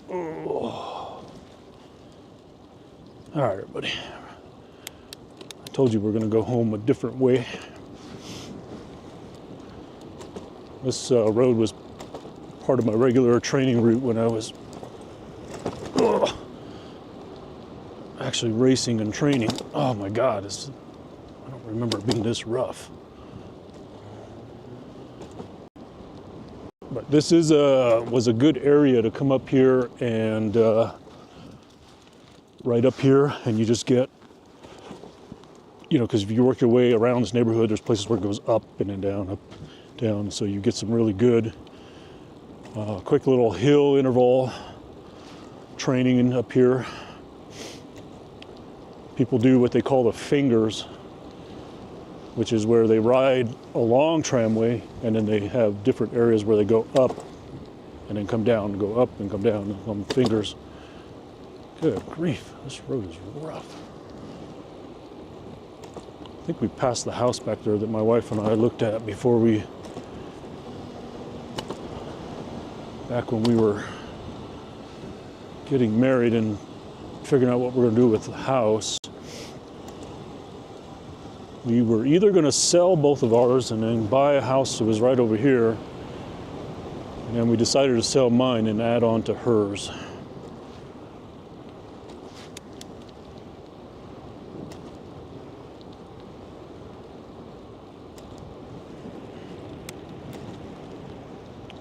Oh. All right, everybody. I told you we're going to go home a different way. This road was part of my regular training route when I was actually racing and training. Oh my God, I don't remember it being this rough. But this is was a good area to come up here and right up here, and you just get, you know, because if you work your way around this neighborhood, there's places where it goes up and then down, up, down, so you get some really good quick little hill interval training up here. People do what they call the fingers, which is where they ride a long tramway and then they have different areas where they go up and then come down, go up and come down on fingers. Good grief, this road is rough. I think we passed the house back there that my wife and I looked at before back when we were getting married and figuring out what we're going to do with the house. We were either going to sell both of ours and then buy a house that was right over here, and then we decided to sell mine and add on to hers.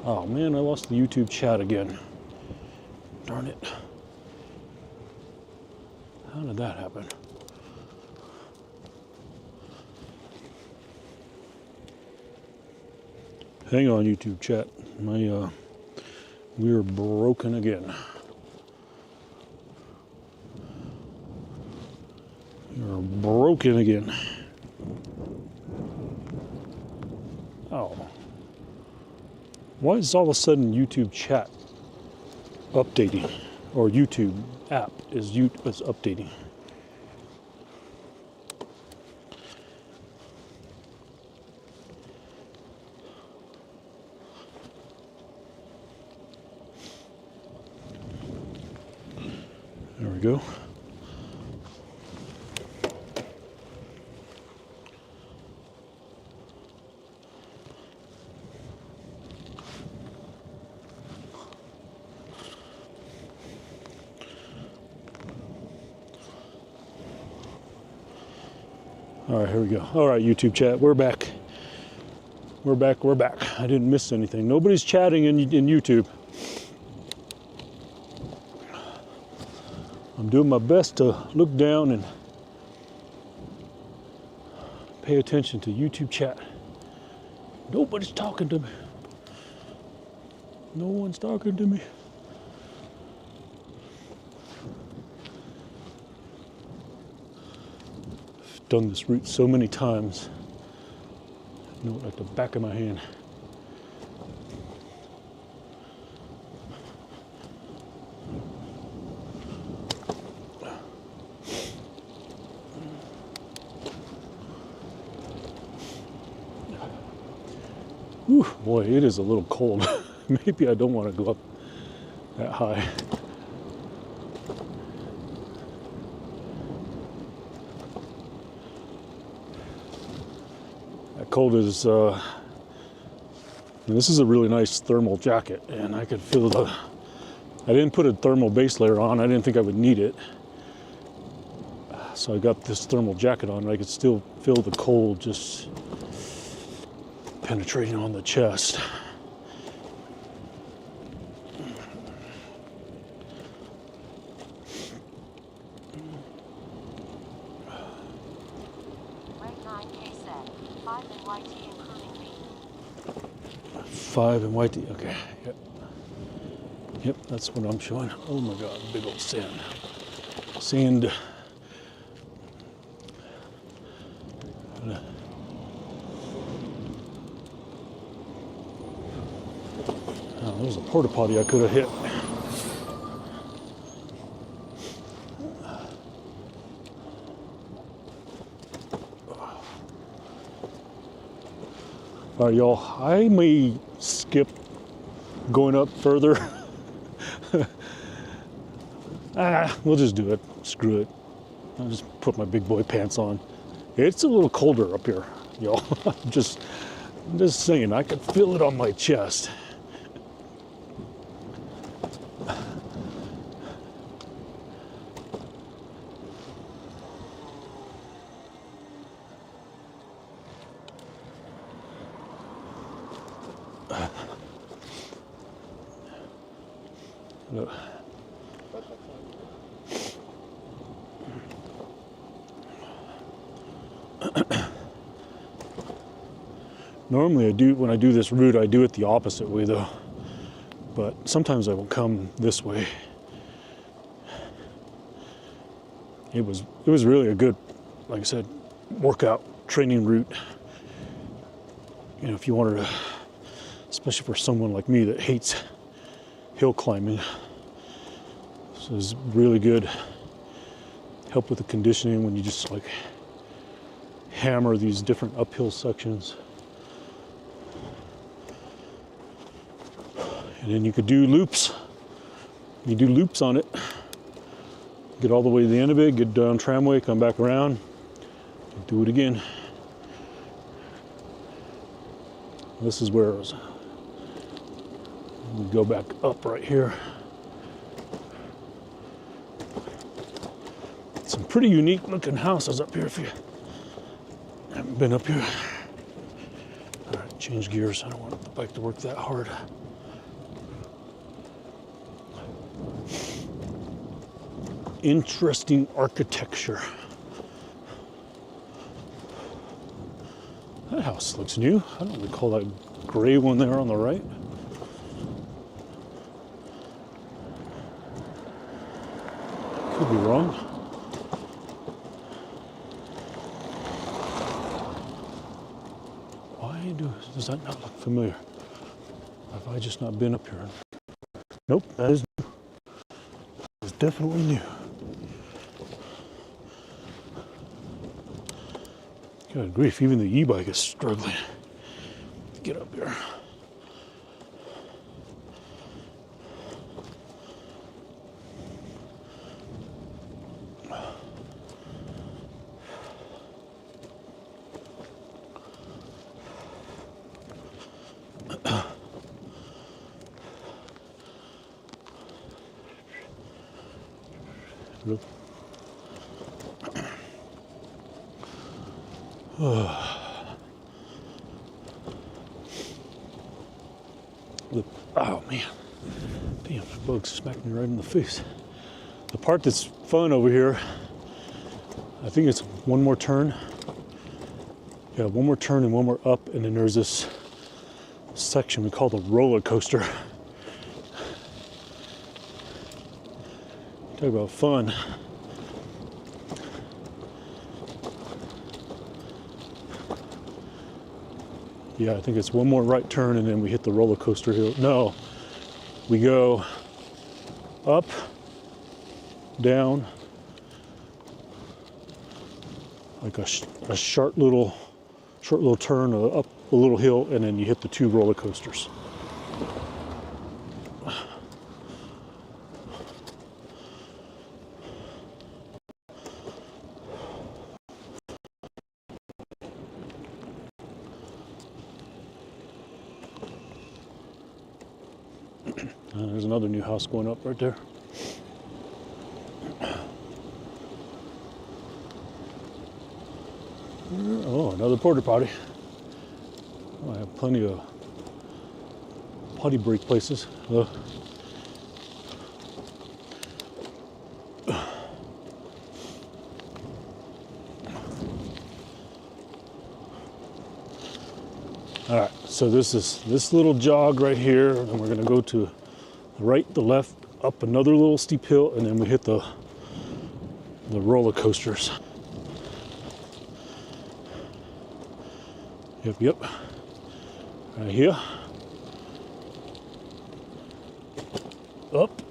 Oh man, I lost the YouTube chat again. Darn it. How did that happen? Hang on, YouTube chat. We're broken again. We're broken again. Oh. Why is all of a sudden YouTube chat updating, or YouTube app is updating? There we go. All right, here we go. All right, YouTube chat, we're back. We're back, we're back. I didn't miss anything. Nobody's chatting in YouTube. I'm doing my best to look down and pay attention to YouTube chat. Nobody's talking to me. No one's talking to me. I've done this route so many times. I know it like the back of my hand. Whew, boy, it is a little cold. Maybe I don't want to go up that high. That cold is, this is a really nice thermal jacket, and I could feel I didn't put a thermal base layer on. I didn't think I would need it. So I got this thermal jacket on, and I could still feel the cold just penetrating on the chest. Reg 9K set. 5 NYT including me. 5 NYT, okay. Yep. Yep, that's what I'm showing. Oh my God, big old sand. Sand. Oh, there's a porta potty I could have hit. All right, y'all, I may skip going up further. We'll just do it. Screw it. I'll just put my big boy pants on. It's a little colder up here, y'all. I'm just saying, I could feel it on my chest. Normally when I do this route, I do it the opposite way though. But sometimes I will come this way. It was really a good, like I said, workout training route. You know, if you wanted to, especially for someone like me that hates hill climbing. So it's really good. Help with the conditioning when you just like hammer these different uphill sections. And then you could do loops. You do loops on it. Get all the way to the end of it, get down tramway, come back around, do it again. This is where we go back up right here. Some pretty unique looking houses up here if you haven't been up here. All right, change gears. I don't want the bike to work that hard. Interesting architecture. That house looks new. I don't recall that gray one there on the right. Could be wrong. Does that not look familiar? Have I just not been up here? Nope, that is new. It's definitely new. Good grief, even the e-bike is struggling to get up here. Oh man, damn, the bug smacked me right in the face. The part that's fun over here, I think it's one more turn. Yeah, one more turn and one more up, and then there's this section we call the roller coaster. Talk about fun. Yeah, I think it's one more right turn and then we hit the roller coaster hill. No, we go up, down, like a short little turn, up a little hill, and then you hit the two roller coasters. There's another new house going up right there. Oh, another porta potty. Oh, I have plenty of potty break places. Hello. All right, so this little jog right here, and we're gonna go to the right, the left, up another little steep hill, and then we hit the roller coasters. Yep. Right here. Up.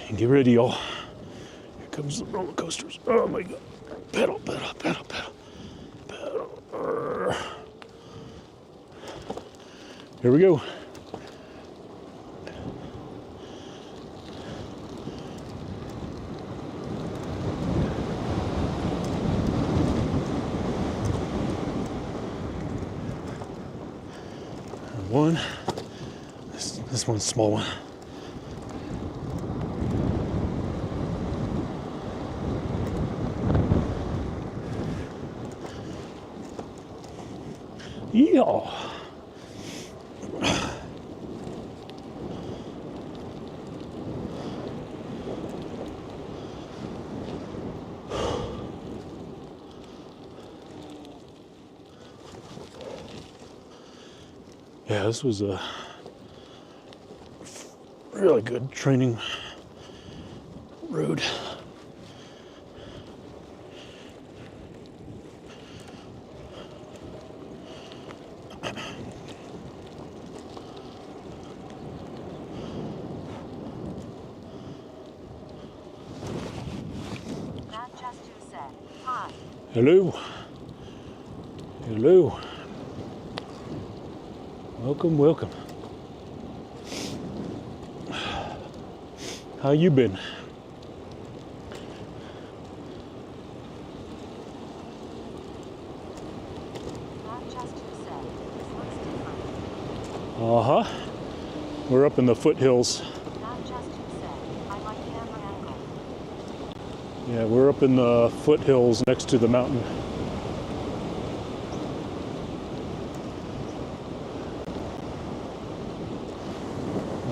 And get ready, y'all. Here comes the roller coasters. Oh my God. Pedal. Here we go. One. This one's a small one. Yeah. Yeah, this was a really good training road. That just who said hi. Hello. Hello. Welcome. How you been? That just who said this looks different. Uh-huh. We're up in the foothills. That just who said I like camera angle. Yeah, we're up in the foothills next to the mountain.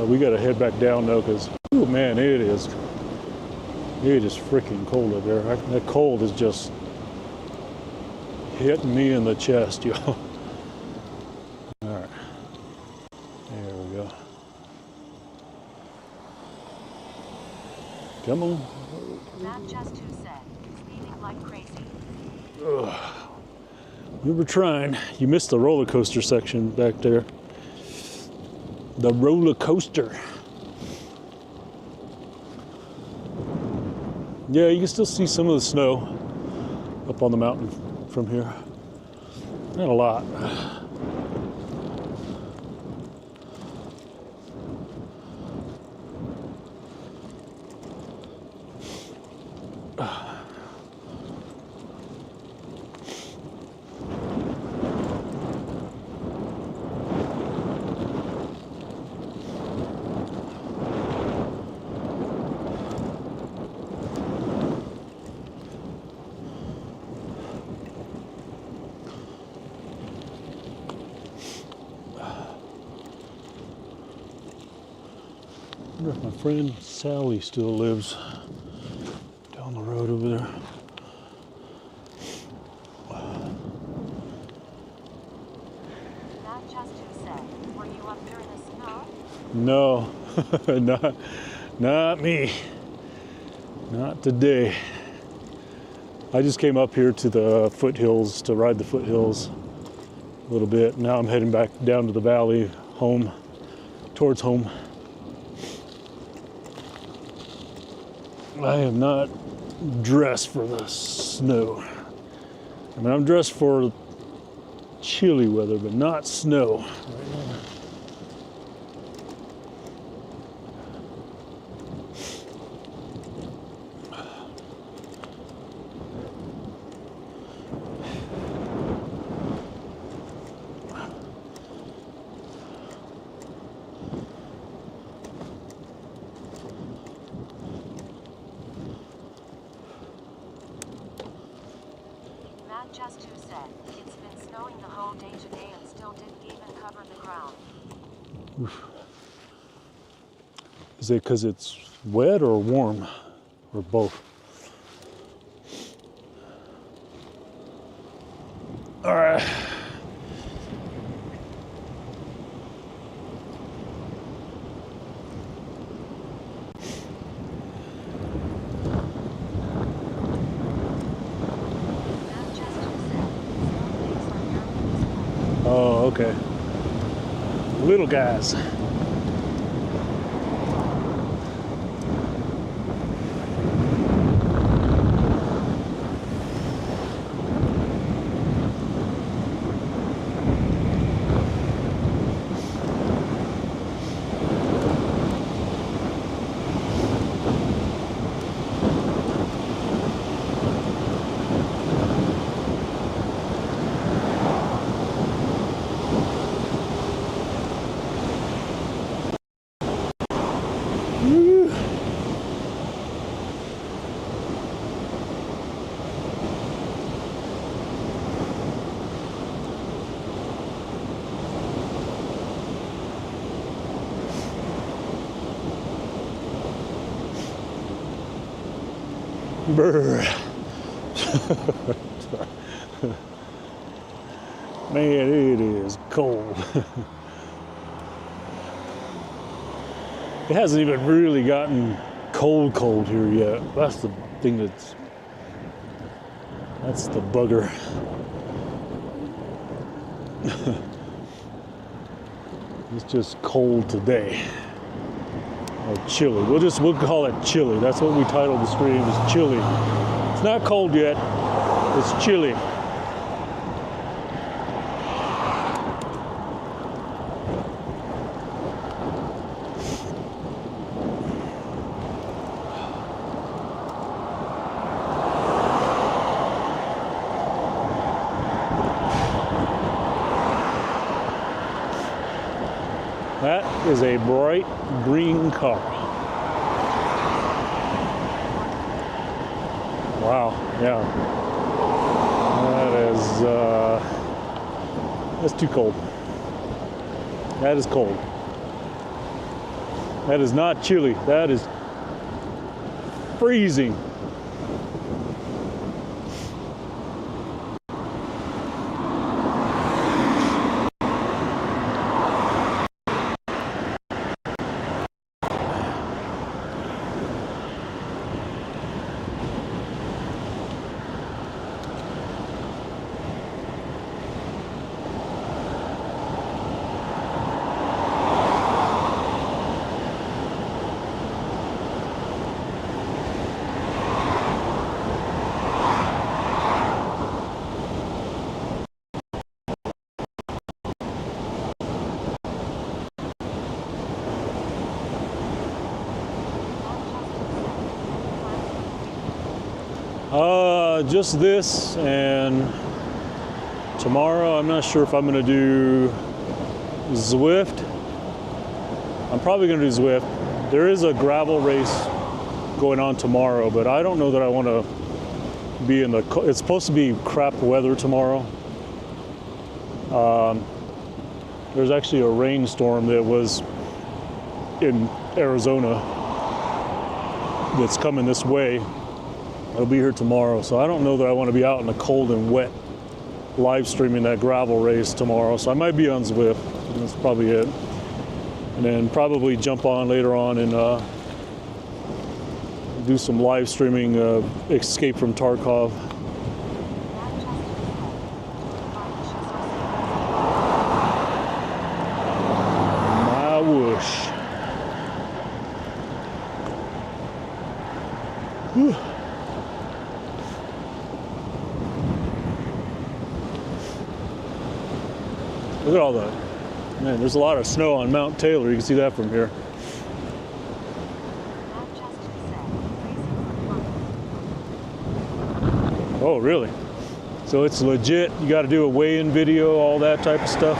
We gotta head back down though, because, oh man, it is freaking cold up there. That cold is just hitting me in the chest, y'all. All right, there we go. Come on. That just who said speeding like crazy. We were trying. You missed the roller coaster section back there. The roller coaster. Yeah, you can still see some of the snow up on the mountain from here. Not a lot. I wonder if my friend Sally still lives down the road over there. That just who said were you up there in the snow? No, not me. Not today. I just came up here to the foothills to ride the foothills a little bit. Now I'm heading back down to the valley, home, towards home. I am not dressed for the snow. I mean, I'm dressed for chilly weather, but not snow. Just who said, it's been snowing the whole day today and still didn't even cover the ground. Is it because it's wet or warm? Or both? All right. Oh, okay. Little guys. Brr. Man, it is cold. It hasn't even really gotten cold here yet. That's the thing that's the bugger. It's just cold today. Or chilly. We'll call it chilly. That's what we titled the stream, is chilly. It's not cold yet. It's chilly. That is a bright green car. Wow, yeah. That's too cold. That is cold. That is not chilly. That is freezing. Just this, and tomorrow I'm not sure if I'm going to do Zwift. I'm probably going to do Zwift. There is a gravel race going on tomorrow, but I don't know that I want to be in the, it's supposed to be crap weather tomorrow. There's actually a rainstorm that was in Arizona that's coming this way. It'll be here tomorrow, so I don't know that I want to be out in the cold and wet live streaming that gravel race tomorrow. So I might be on Zwift, and that's probably it. And then probably jump on later on and do some live streaming Escape from Tarkov. My whoosh. Whew. Look at all that. Man, there's a lot of snow on Mount Taylor. You can see that from here. Oh, really? So it's legit. You got to do a weigh-in video, all that type of stuff.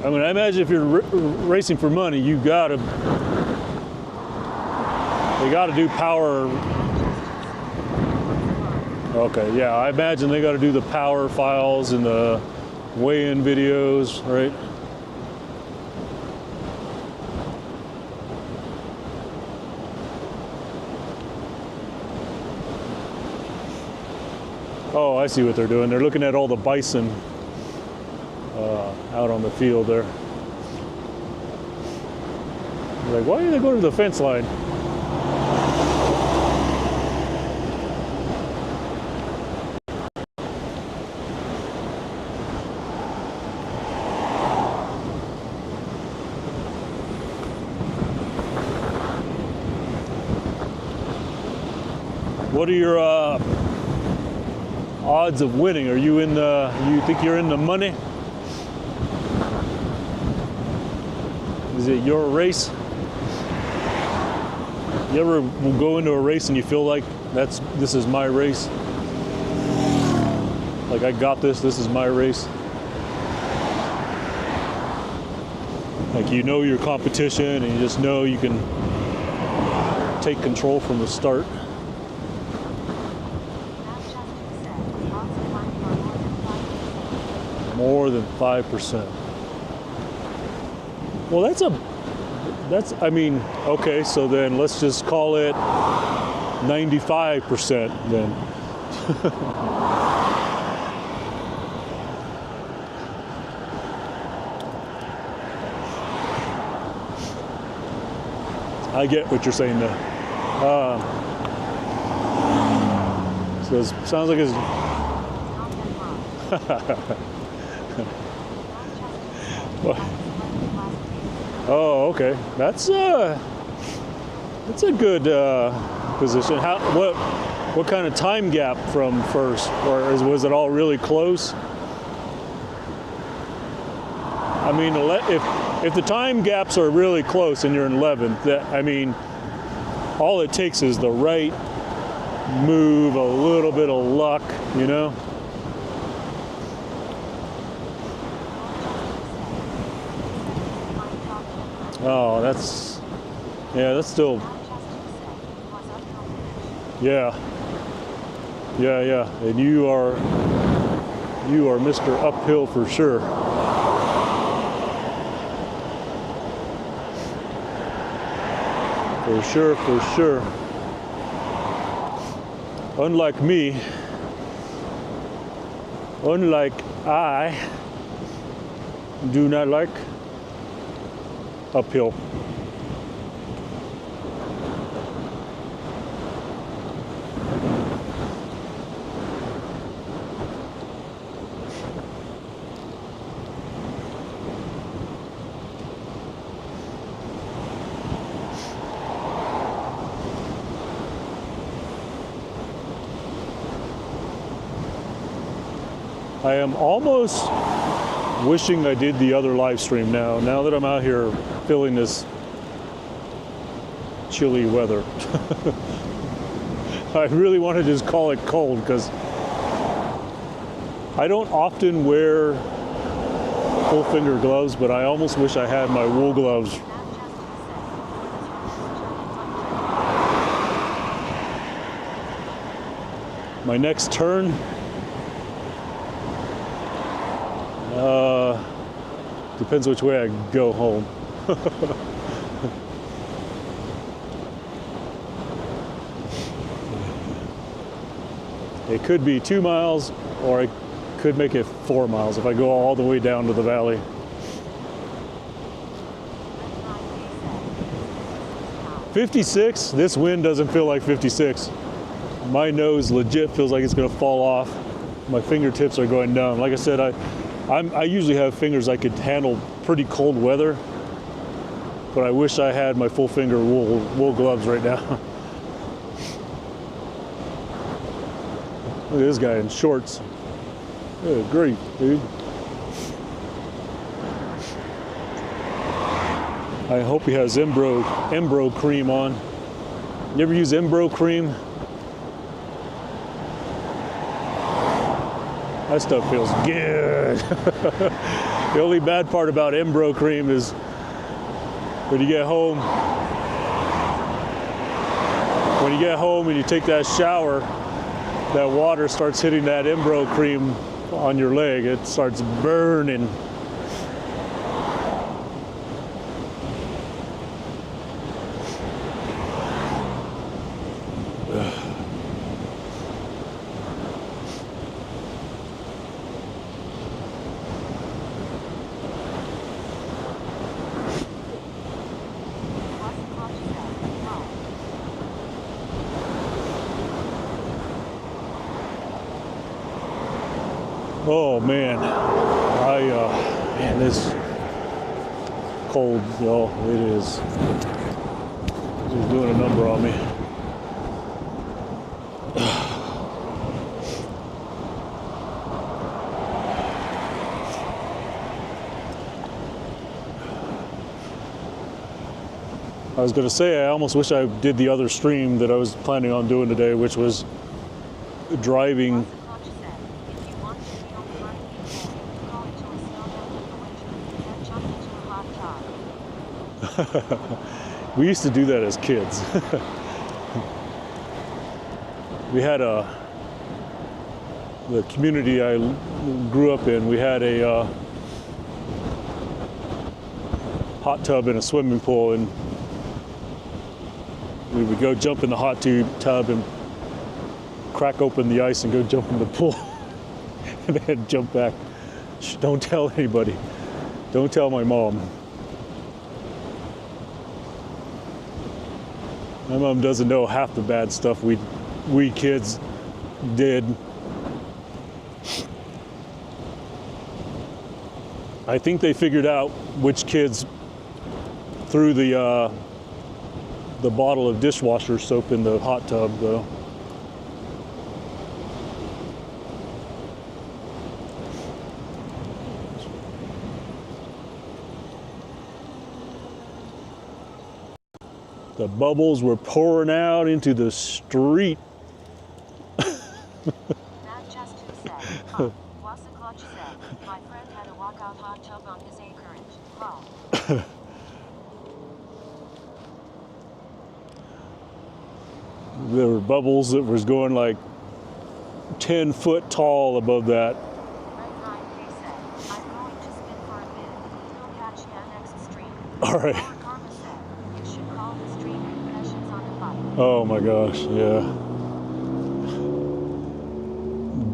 I mean, I imagine if you're racing for money, you got to They got to do power. Okay, yeah, I imagine they got to do the power files and the weigh-in videos, right? Oh, I see what they're doing. They're looking at all the bison out on the field there. They're like, why do they go to the fence line? What are your odds of winning? Are you in the, you think you're in the money? Is it your race? You ever go into a race and you feel like this is my race? Like, I got this is my race. Like, you know your competition and you just know you can take control from the start. More than 5%. Well, that's, I mean, okay, so then let's just call it 95% then. I get what you're saying there. So it sounds like it's oh, okay. That's a good position. What kind of time gap from first, or was it all really close? I mean, if the time gaps are really close and you're in 11th, I mean, all it takes is the right move, a little bit of luck, you know. Oh, that's still, yeah, and you are Mr. Uphill for sure. For sure. Unlike me, I do not like uphill. I am almost wishing I did the other live stream now that I'm out here feeling this chilly weather. I really want to just call it cold because I don't often wear full finger gloves, but I almost wish I had my wool gloves. My next turn, depends which way I go home. It could be 2 miles, or I could make it 4 miles if I go all the way down to the valley. .56, this wind doesn't feel like 56. My nose legit feels like it's gonna fall off. My fingertips are going down. Like I said, I usually have fingers I could handle pretty cold weather, but I wish I had my full finger wool gloves right now. Look at this guy in shorts. Good grief, dude. I hope he has Embro cream on. You ever use Embro cream? That stuff feels good. The only bad part about Embro cream is when you get home, when you get home and you take that shower, that water starts hitting that Embro cream on your leg. It starts burning. Oh man, man, this cold, y'all. It is. It's doing a number on me. I was going to say, I almost wish I did the other stream that I was planning on doing today, which was driving. We used to do that as kids. We had the community I grew up in, we had a hot tub and a swimming pool, and we would go jump in the hot tub and crack open the ice and go jump in the pool and then jump back. Shh, don't tell anybody. Don't tell my mom. My mom doesn't know half the bad stuff we kids did. I think they figured out which kids threw the bottle of dishwasher soap in the hot tub, though. The bubbles were pouring out into the street. Matt just who said, what's the clutch said? My friend had a walkout hot tub on his acreage. Wow. There were bubbles that was going like 10 foot tall above that. Red 9K said, I'm going to spin for a bit. We'll catch you next stream. All right. Our karma said, you should call the stream confessions on the bike. Oh my gosh, yeah.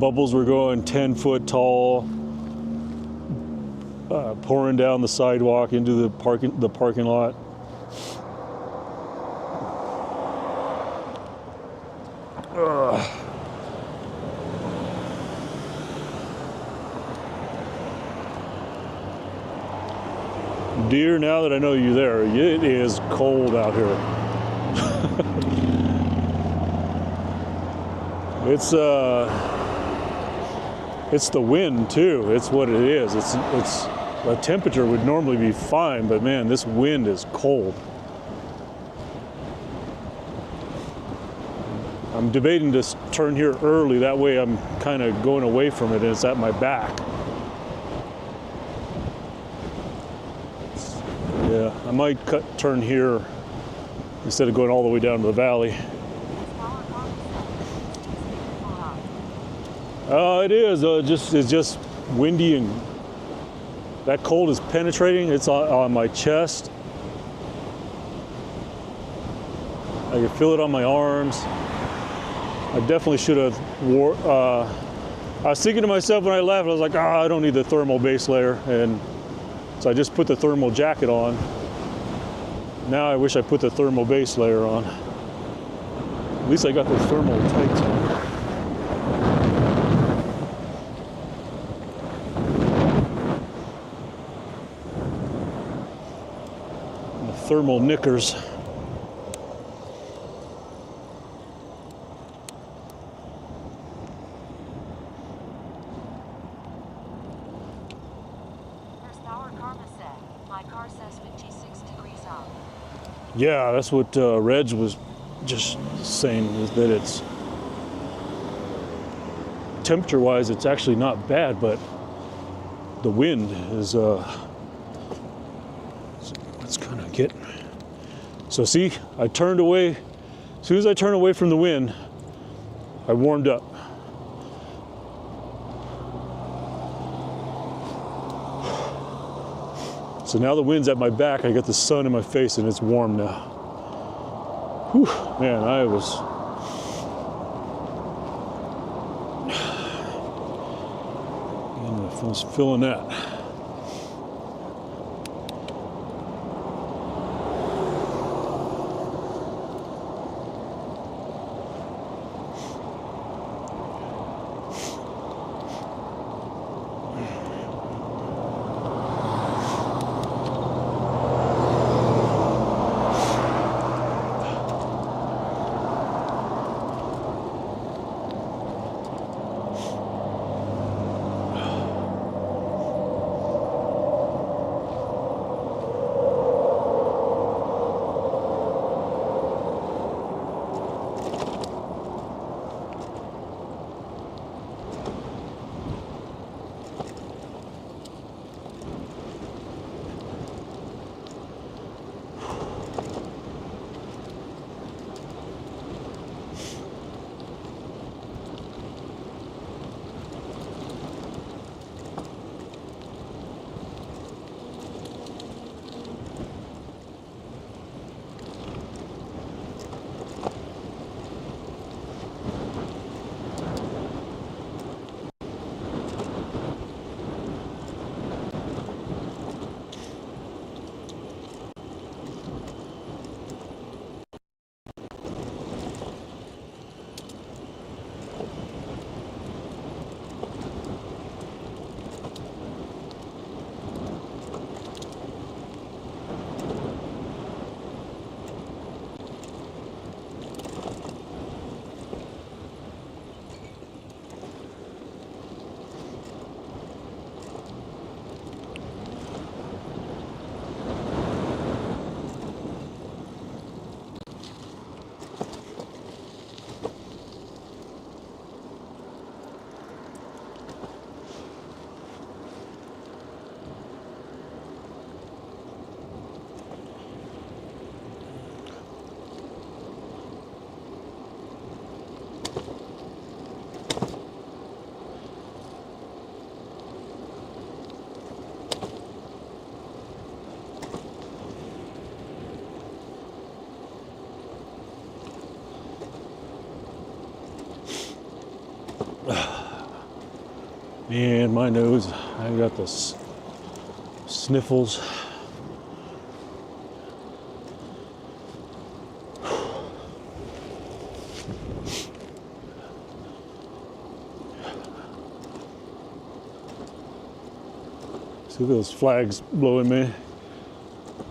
Bubbles were going 10 foot tall, pouring down the sidewalk into the parking lot. Dear, now that I know you're there, it is cold out here. It's the wind too. It's what it is. It's the temperature would normally be fine, but man, this wind is cold. I'm debating to turn here early. That way I'm kind of going away from it and it's at my back. Yeah, I might turn here instead of going all the way down to the valley. It is. It's just windy, and that cold is penetrating. It's on my chest. I can feel it on my arms. I definitely should have wore. I was thinking to myself when I left, I was like, I don't need the thermal base layer, and so I just put the thermal jacket on. Now I wish I put the thermal base layer on. At least I got the thermal tights on. The thermal knickers. Yeah, that's what Reg was just saying, is that it's temperature-wise, it's actually not bad, but the wind is it's kind of getting. So see, I turned away As soon as I turn away from the wind, I warmed up. So now the wind's at my back, I got the sun in my face and it's warm now. Whew, man, I was... I was feeling that. Man, my nose, I got this sniffles. See those flags blowing, man.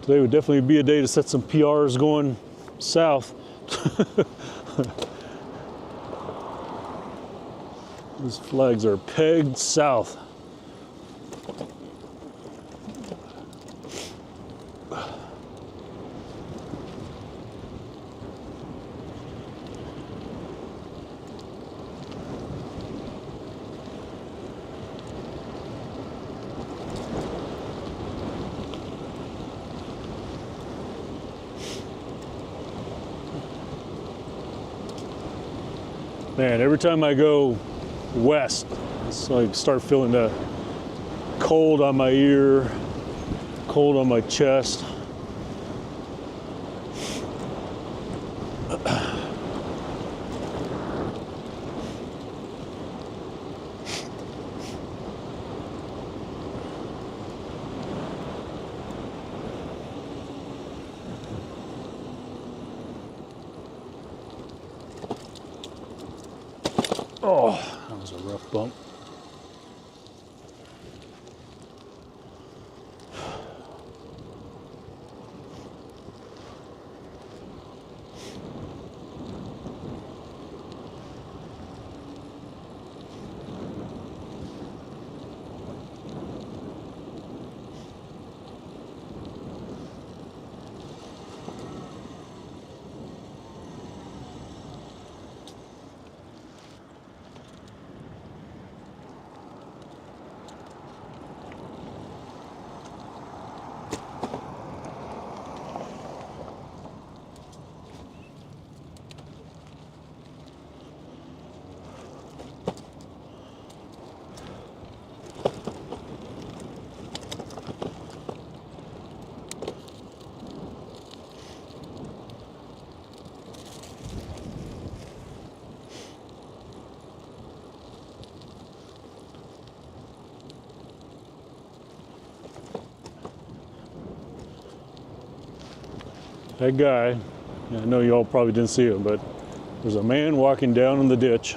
Today would definitely be a day to set some PRs going south. These flags are pegged south. Man, every time I go west, it's like start feeling the cold on my ear, cold on my chest. Oh, that was a rough bump. that guy, I know y'all probably didn't see him, but there's a man walking down in the ditch,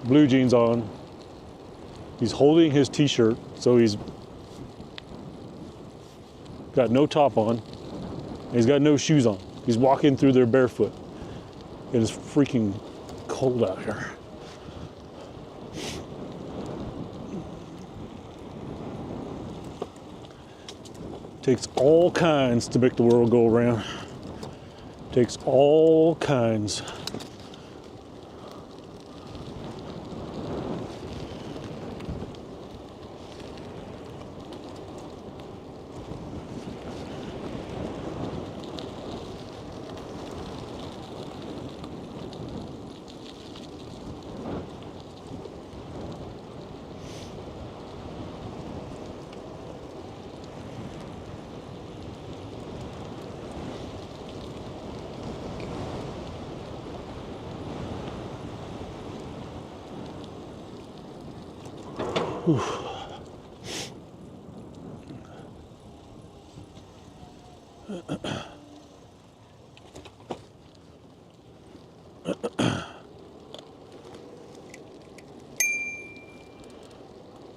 blue jeans on. He's holding his t-shirt, so he's got no top on, and he's got no shoes on. He's walking through there barefoot. It is freaking cold out here. Takes all kinds to make the world go around. Takes all kinds.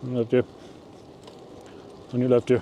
Left here. On your left here.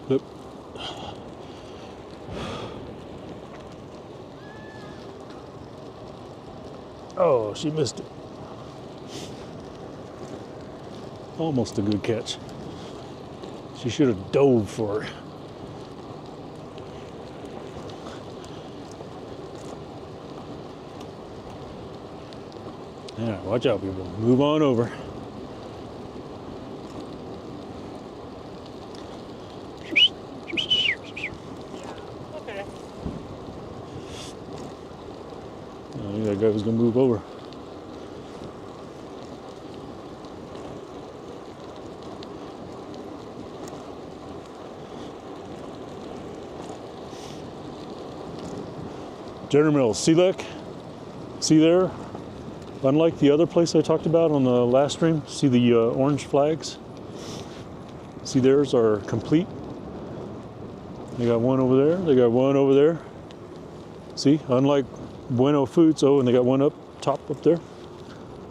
Look. Oh, she missed it. Almost a good catch. She should have dove for it. Yeah, watch out, people. Move on over. I think that guy was gonna move over. General Mills, see look? See there? Unlike the other place I talked about on the last stream, see the orange flags? See, theirs are complete. They got one over there, they got one over there. See, unlike Bueno Foods, oh, and they got one up top up there.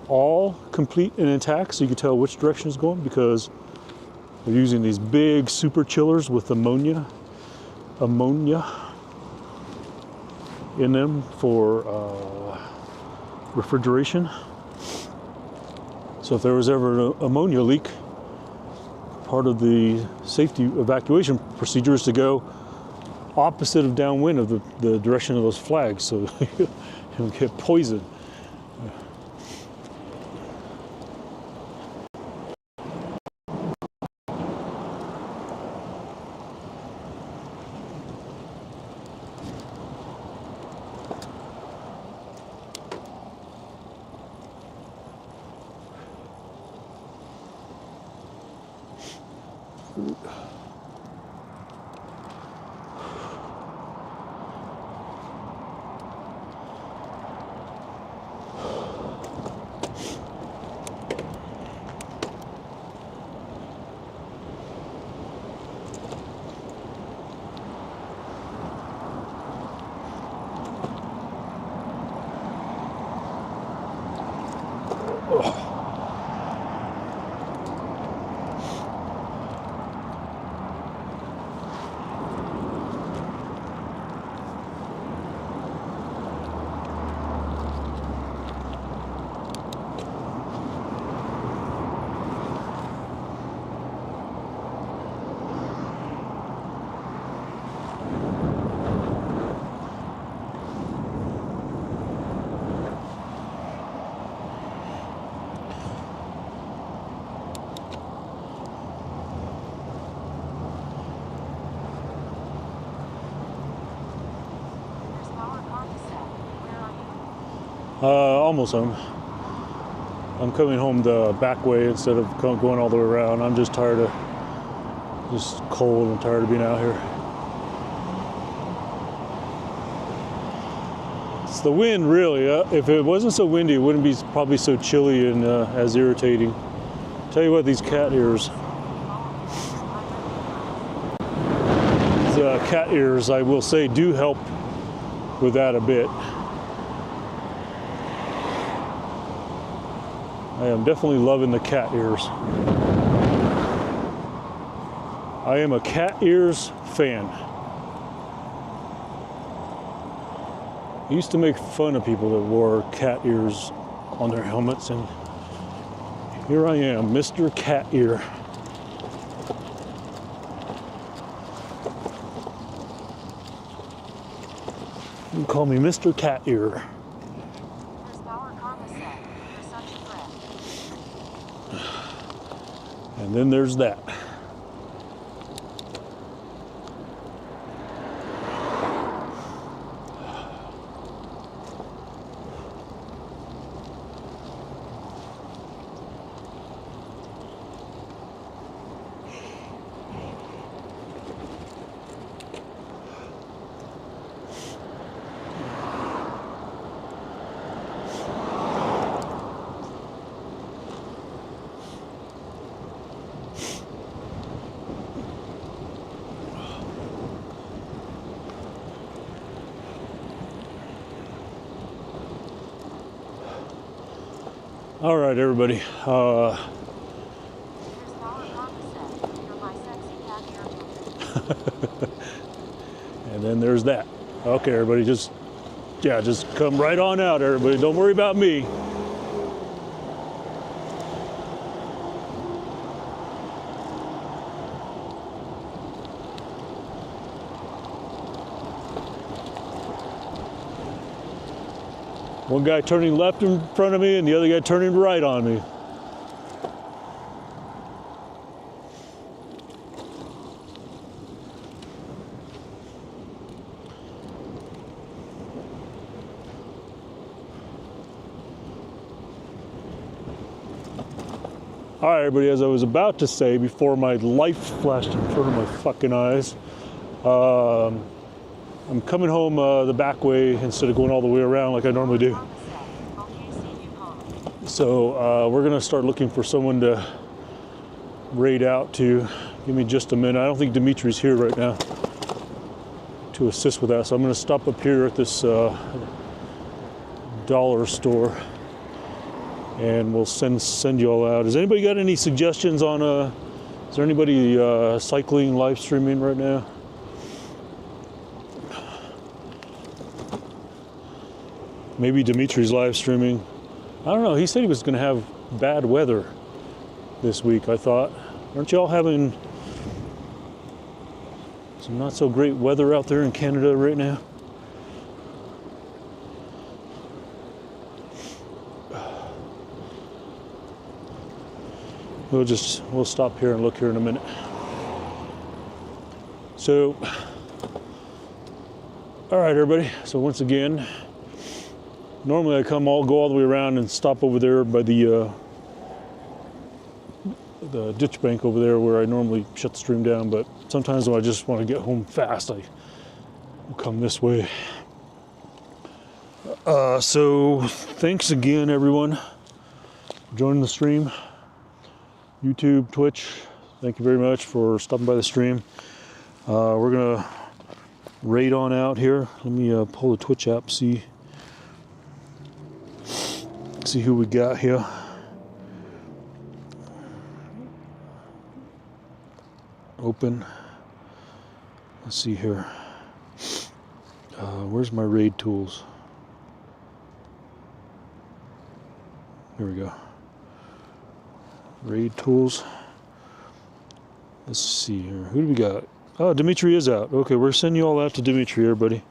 All complete and intact, so you can tell which direction it's going because they're using these big super chillers with ammonia in them for refrigeration. So if there was ever an ammonia leak, part of the safety evacuation procedure is to go opposite of downwind of the direction of those flags, so you don't get poisoned. Almost home. I'm coming home the back way instead of going all the way around. I'm just tired of, just cold and tired of being out here. It's the wind, really. If it wasn't so windy, it wouldn't be probably so chilly and as irritating. Tell you what, these cat ears. These cat ears, I will say, do help with that a bit. I am definitely loving the cat ears. I am a cat ears fan. I used to make fun of people that wore cat ears on their helmets, and here I am, Mr. Cat Ear. You can call me Mr. Cat Ear. There's power karma set. You're such a threat. And then there's that. All right, everybody. There's power karma set. You're my sexy cat ear. And then there's that. Okay, everybody, just come right on out, everybody. Don't worry about me. One guy turning left in front of me and the other guy turning right on me. All right, everybody, as I was about to say before my life flashed in front of my fucking eyes, I'm coming home the back way instead of going all the way around like I normally do. Karma set. Okay, see you home. So we're gonna start looking for someone to raid out to. Give me just a minute. I don't think Dimitri's here right now to assist with that. So I'm gonna stop up here at this dollar store and we'll send you all out. Has anybody got any suggestions on is there anybody cycling live streaming right now? Maybe Dimitri's live streaming. I don't know. He said he was going to have bad weather this week, I thought. Aren't y'all having some not so great weather out there in Canada right now? We'll stop here and look here in a minute. So, all right, everybody. So once again, normally I go all the way around and stop over there by the ditch bank over there where I normally shut the stream down, but sometimes when I just want to get home fast, I will come this way. So thanks again, everyone, for joining the stream. YouTube, Twitch, thank you very much for stopping by the stream. We're gonna raid on out here. Let me pull the Twitch app, see who we got here. Open. Let's see here. Where's my raid tools? Here we go. Raid tools. Let's see here. Who do we got? Oh, Dimitri is out. Okay, we're sending you all out to Dimitri, everybody.